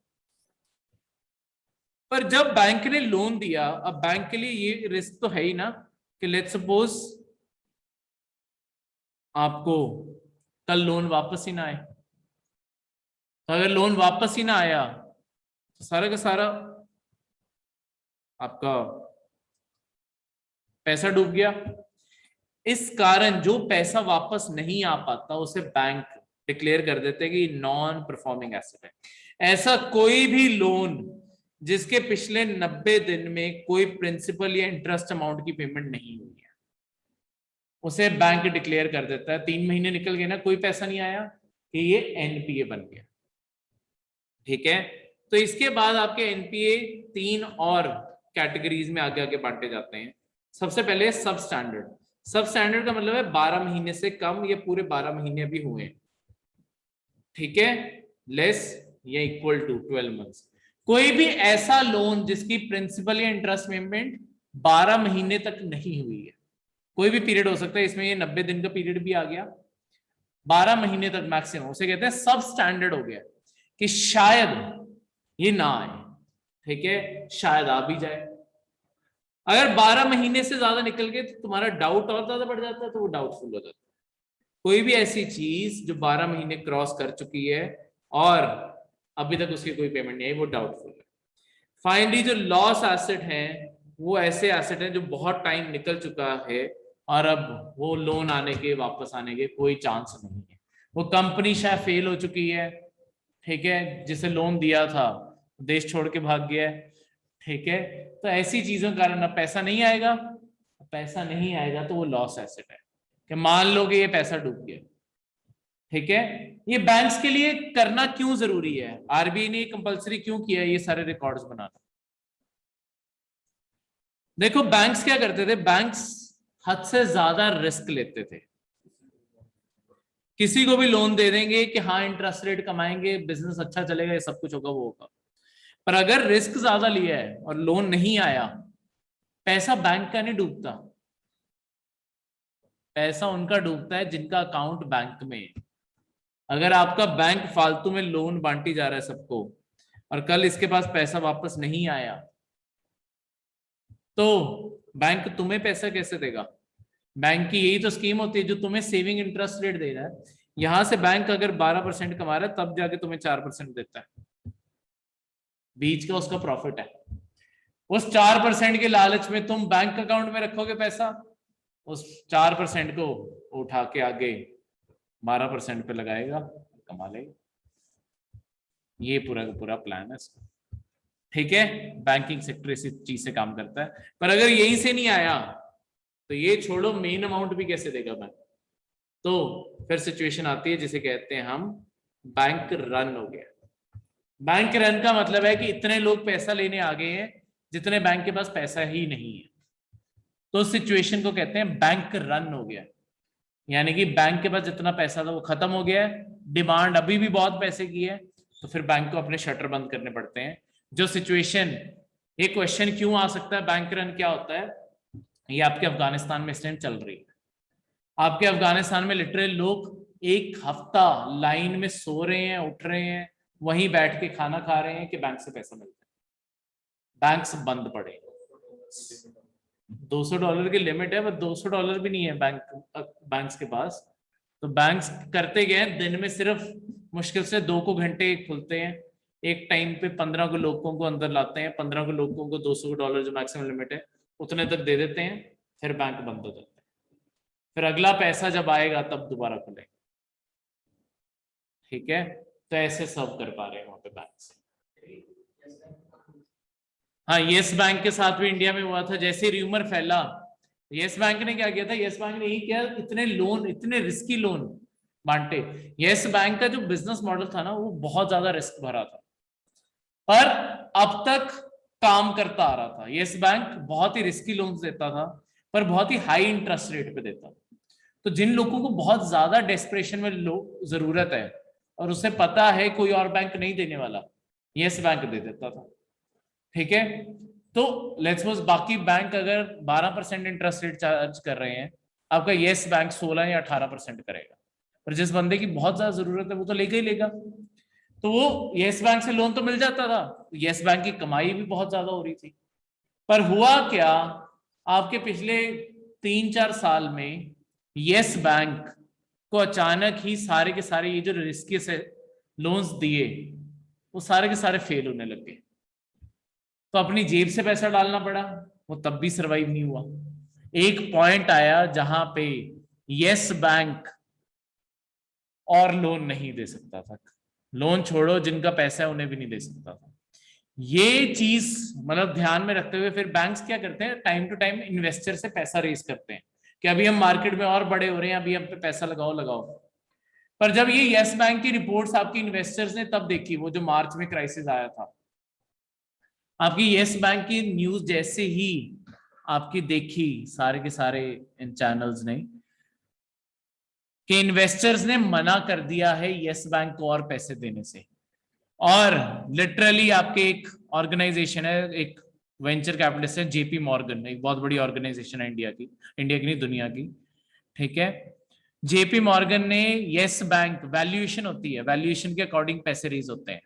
S1: पर जब बैंक ने लोन दिया, अब बैंक के लिए ये रिस्क तो है ही ना कि लेट्स सपोज आपको कल लोन वापस ही ना आए, तो अगर लोन वापस ही ना आया तो सारा का सारा आपका पैसा डूब गया। इस कारण जो पैसा वापस नहीं आ पाता उसे बैंक डिक्लेयर कर देते हैं कि नॉन परफॉर्मिंग एसेट है। ऐसा कोई भी लोन जिसके पिछले 90 दिन में कोई प्रिंसिपल या इंटरेस्ट अमाउंट की पेमेंट नहीं हुई है, उसे बैंक डिक्लेयर कर देता है। 3 महीने निकल गए ना, कोई पैसा नहीं आया, कि ये NPA बन गया। ठीक है, तो इसके बाद आपके NPA 3 और कैटेगरीज में आगे आगे बांटे जाते हैं। सबसे पहले सब स्टैंडर्ड। सब स्टैंडर्ड का मतलब है 12 महीने से कम, या पूरे 12 महीने भी हुए। ठीक है, लेस या इक्वल टू 12 मंथ्स। कोई भी ऐसा लोन जिसकी प्रिंसिपल या इंटरेस्ट पेमेंट 12 महीने तक नहीं हुई है, कोई भी पीरियड हो सकता है, इसमें ये 90 दिन का पीरियड भी आ गया, 12 महीने तक मैक्सिमम, उसे कहते हैं सब स्टैंडर्ड हो गया कि शायद ये ना आए, ठीक है, शायद आ भी जाए। अगर 12 महीने से ज्यादा निकल गए तो तुम्हारा डाउट और ज्यादा बढ़ जाता है, तो वो डाउटफुल हो जाता है। कोई भी ऐसी चीज जो 12 महीने क्रॉस कर चुकी है और अभी तक उसकी कोई पेमेंट नहीं आई, वो डाउटफुल है। फाइनली जो लॉस एसेट है वो ऐसे एसेट है जो बहुत टाइम निकल चुका है और अब वो लोन आने के, वापस आने के कोई चांस नहीं है। वो कंपनी शायद फेल हो चुकी है, ठीक है, जिसे लोन दिया था देश छोड़ के भाग गया है, ठीक है। तो ऐसी चीजों के कारण अब पैसा नहीं आएगा, पैसा नहीं आएगा तो वो लॉस एसेट है कि मान लो कि ये पैसा डूब गया, ठीक है। ये बैंक्स के लिए करना क्यों जरूरी है, आरबीआई ने कंपलसरी क्यों किया है ये सारे रिकॉर्ड्स बनाना? देखो बैंक्स क्या करते थे, बैंक्स हद से ज्यादा रिस्क लेते थे। किसी को भी लोन दे देंगे कि हाँ इंटरेस्ट रेट कमाएंगे, बिजनेस अच्छा चलेगा, ये सब कुछ होगा, वो होगा। पर अगर रिस्क ज्यादा लिया है और लोन नहीं आया, पैसा बैंक का नहीं डूबता, पैसा उनका डूबता है जिनका अकाउंट बैंक में है। अगर आपका बैंक फालतू में लोन बांटी जा रहा है सबको और कल इसके पास पैसा वापस नहीं आया, तो बैंक तुम्हें पैसा कैसे देगा? बैंक की यही तो स्कीम होती है जो तुम्हें सेविंग इंटरेस्ट रेट दे रहा है। यहां से बैंक अगर 12% कमा रहा है तब जाके तुम्हें 4% देता है, बीच का उसका प्रॉफिट है। उस 4% के लालच में तुम बैंक अकाउंट में रखोगे पैसा, उस 4% को उठा के आगे 12% पे लगाएगा, कमा लेगा। ये पूरा का पूरा प्लान है इसका, ठीक है। बैंकिंग सेक्टर इसी चीज से काम करता है। पर अगर यहीं से नहीं आया तो ये छोड़ो, मेन अमाउंट भी कैसे देगा बैंक? तो फिर सिचुएशन आती है जिसे कहते हैं हम बैंक रन हो गया। बैंक रन का मतलब है कि इतने लोग पैसा लेने आ गए हैं जितने बैंक के पास पैसा ही नहीं है, तो सिचुएशन को कहते हैं बैंक रन हो गया। यानी कि बैंक के पास जितना पैसा था वो खत्म हो गया है, डिमांड अभी भी बहुत पैसे की है, तो फिर बैंक को अपने शटर बंद करने पड़ते हैं। जो सिचुएशन, एक क्वेश्चन क्यों आ सकता है बैंक रन क्या होता है, ये आपके अफगानिस्तान में इस टाइम चल रही है। आपके अफगानिस्तान में लिटरल लोग एक हफ्ता लाइन में सो रहे हैं, उठ रहे हैं, वहीं बैठ के खाना खा रहे हैं कि बैंक से पैसा मिलता है। बैंक्स बंद पड़े, $200 की लिमिट है, पर $200 भी नहीं है बैंक्स के पास। तो बैंक्स करते गए, दिन में सिर्फ मुश्किल से 2 घंटे खुलते हैं, एक टाइम पे 15 को लोगों को अंदर लाते हैं, 15 को लोगों को $200 जो मैक्सिमम लिमिट है उतने तक दे देते हैं, फिर बैंक बंद हो जाता है। फिर अगला पैसा जब आएगा तब दोबारा खुलेगा, ठीक है। तो ऐसे सर्व कर पा रहे हैं वहां पे बैंक से। हाँ, येस बैंक के साथ भी इंडिया में हुआ था। जैसे र्यूमर फैला, येस बैंक ने क्या किया था, येस बैंक ने यही किया, इतने लोन, इतने रिस्की लोन बांटे। येस बैंक का जो बिजनेस मॉडल था ना वो बहुत ज्यादा रिस्क भरा था, पर अब तक काम करता आ रहा था। येस बैंक बहुत ही रिस्की लोन्स देता था पर बहुत ही हाई इंटरेस्ट रेट पे देता था। तो जिन लोगों को बहुत ज्यादा डेस्परेशन में जरूरत है और उसे पता है कोई और बैंक नहीं देने वाला, येस बैंक दे देता था, ठीक है। तो लेट्स सपोज बाकी बैंक अगर 12% इंटरेस्ट रेट चार्ज कर रहे हैं, आपका येस बैंक 16 या 18% करेगा। पर जिस बंदे की बहुत ज्यादा जरूरत है वो तो लेगा ही लेगा, तो वो येस बैंक से लोन तो मिल जाता था, येस बैंक की कमाई भी बहुत ज्यादा हो रही थी। पर हुआ क्या, आपके पिछले 3-4 साल में येस बैंक को अचानक ही सारे के सारे ये जो रिस्की से लोन्स दिए वो सारे के सारे फेल होने लग गए। तो अपनी जेब से पैसा डालना पड़ा, वो तब भी सरवाइव नहीं हुआ। एक पॉइंट आया जहां पे येस बैंक और लोन नहीं दे सकता था, लोन छोड़ो जिनका पैसा है उन्हें भी नहीं दे सकता था। ये चीज मतलब ध्यान में रखते हुए फिर बैंक्स क्या करते हैं, टाइम टू टाइम इन्वेस्टर से पैसा रेज करते हैं कि अभी हम मार्केट में और बड़े हो रहे हैं, अभी हम पे पैसा लगाओ लगाओ। पर जब ये येस बैंक की रिपोर्ट्स आपकी इन्वेस्टर्स ने तब देखी, वो जो मार्च में क्राइसिस आया था, आपकी येस बैंक की न्यूज जैसे ही आपकी देखी सारे के सारे इन चैनल्स ने कि इन्वेस्टर्स ने मना कर दिया है येस बैंक को और पैसे देने से। और लिटरली आपके एक ऑर्गेनाइजेशन है, एक वेंचर कैपिटलिस्ट है, जेपी मॉर्गन, एक बहुत बड़ी ऑर्गेनाइजेशन है इंडिया की नहीं दुनिया की, ठीक है। जेपी मॉर्गन ने यस बैंक, वैल्यूएशन होती है, वैल्यूएशन के अकॉर्डिंग पैसे रेज होते हैं,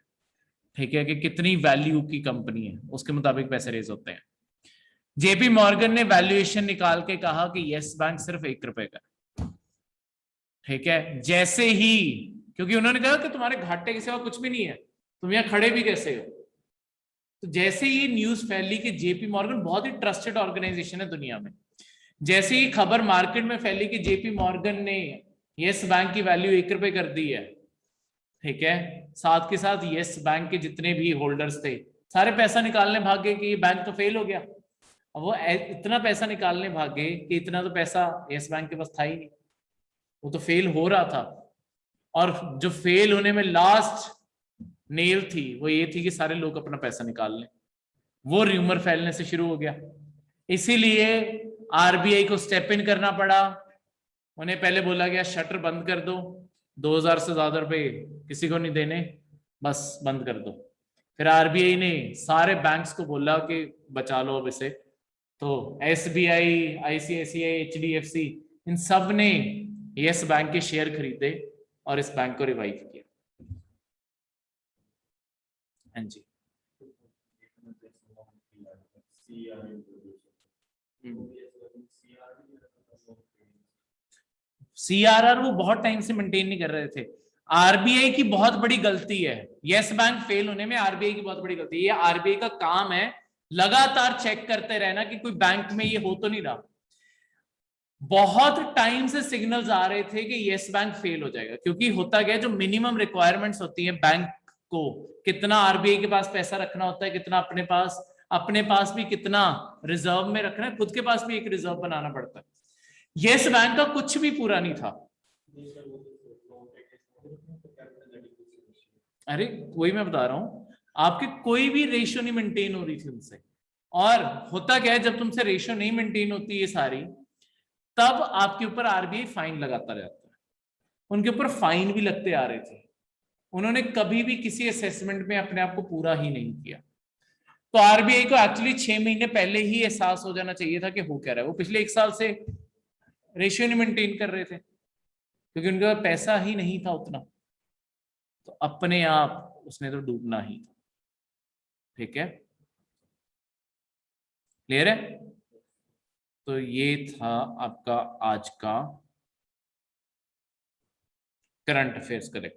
S1: ठीक है, कि कितनी वैल्यू की कंपनी है उसके मुताबिक पैसे रेज होते हैं। जेपी मॉर्गन ने वैल्यूएशन निकाल के कहा कि यस बैंक सिर्फ 1 रुपए का, ठीक है। जैसे ही, क्योंकि उन्होंने कहा कि तुम्हारे घाटे के सिवा कुछ भी नहीं है, तुम यहां खड़े भी कैसे हो। तो जैसे ही न्यूज फैली कि जेपी मॉर्गन बहुत ही ट्रस्टेड ऑर्गेनाइजेशन है दुनिया में, जैसे ही खबर मार्केट में फैली कि जेपी मॉर्गन ने यस बैंक की वैल्यू 1 रुपए कर दी है, ठीक है, साथ के साथ यस बैंक के जितने भी होल्डर्स थे सारे पैसा निकालने भागे कि ये बैंक तो फेल हो गया। अब वो इतना पैसा निकालने भागे कि इतना तो पैसा यस बैंक के पास था ही नहीं, वो तो फेल हो रहा था। और जो फेल होने में लास्ट नेल थी वो ये थी कि सारे लोग अपना पैसा निकाल लें। वो र्यूमर फैलने से शुरू हो गया, इसीलिए आरबीआई को स्टेप इन करना पड़ा। उन्हें पहले बोला गया शटर बंद कर दो, 2000 से ज्यादा रुपए किसी को नहीं देने, बस बंद कर दो। फिर आरबीआई ने सारे बैंक्स को बोला कि बचा लो अब इसे। तो एसबीआई, आईसीआईसीआई, एचडीएफसी, इन सब ने यस बैंक के शेयर खरीदे और इस बैंक को रिवाइव किया। हाँ जी। सीआरआर वो बहुत टाइम से मेंटेन नहीं कर रहे थे। आरबीआई की बहुत बड़ी गलती है, यस बैंक फेल होने में आरबीआई की बहुत बड़ी गलती है। ये आरबीआई का काम है लगातार चेक करते रहना कि कोई बैंक में ये हो तो नहीं रहा। बहुत टाइम से सिग्नल्स आ रहे थे कि यस बैंक फेल हो जाएगा, क्योंकि होता गया जो मिनिमम रिक्वायरमेंट्स होती है बैंक को, कितना आरबीआई के पास पैसा रखना होता है, कितना अपने पास भी कितना रिजर्व में रखना है, खुद के पास भी एक रिजर्व बनाना पड़ता है। यस बैंक का कुछ भी पूरा नहीं था। अरे वही मैं बता रहा हूं, आपकी कोई भी रेशियो नहीं मेंटेन हो रही थी उनसे। और होता क्या है, जब तुमसे रेशियो नहीं मेंटेन होती है सारी, तब आपके ऊपर आरबीआई फाइन लगाता रहता है। उनके ऊपर फाइन भी लगते आ रहे थे। उन्होंने कभी भी किसी असेसमेंट में अपने आप को पूरा ही नहीं किया। तो आरबीआई को एक्चुअली 6 महीने पहले ही एहसास हो जाना चाहिए था कि हो क्या रहा है। वो पिछले 1 साल से रेशियो नहीं मेंटेन कर रहे थे, क्योंकि उनके पास पैसा ही नहीं था उतना। तो अपने आप उसने तो डूबना ही था। ठीक है, क्लियर है। तो ये था आपका आज का करंट अफेयर्स कलेक्ट।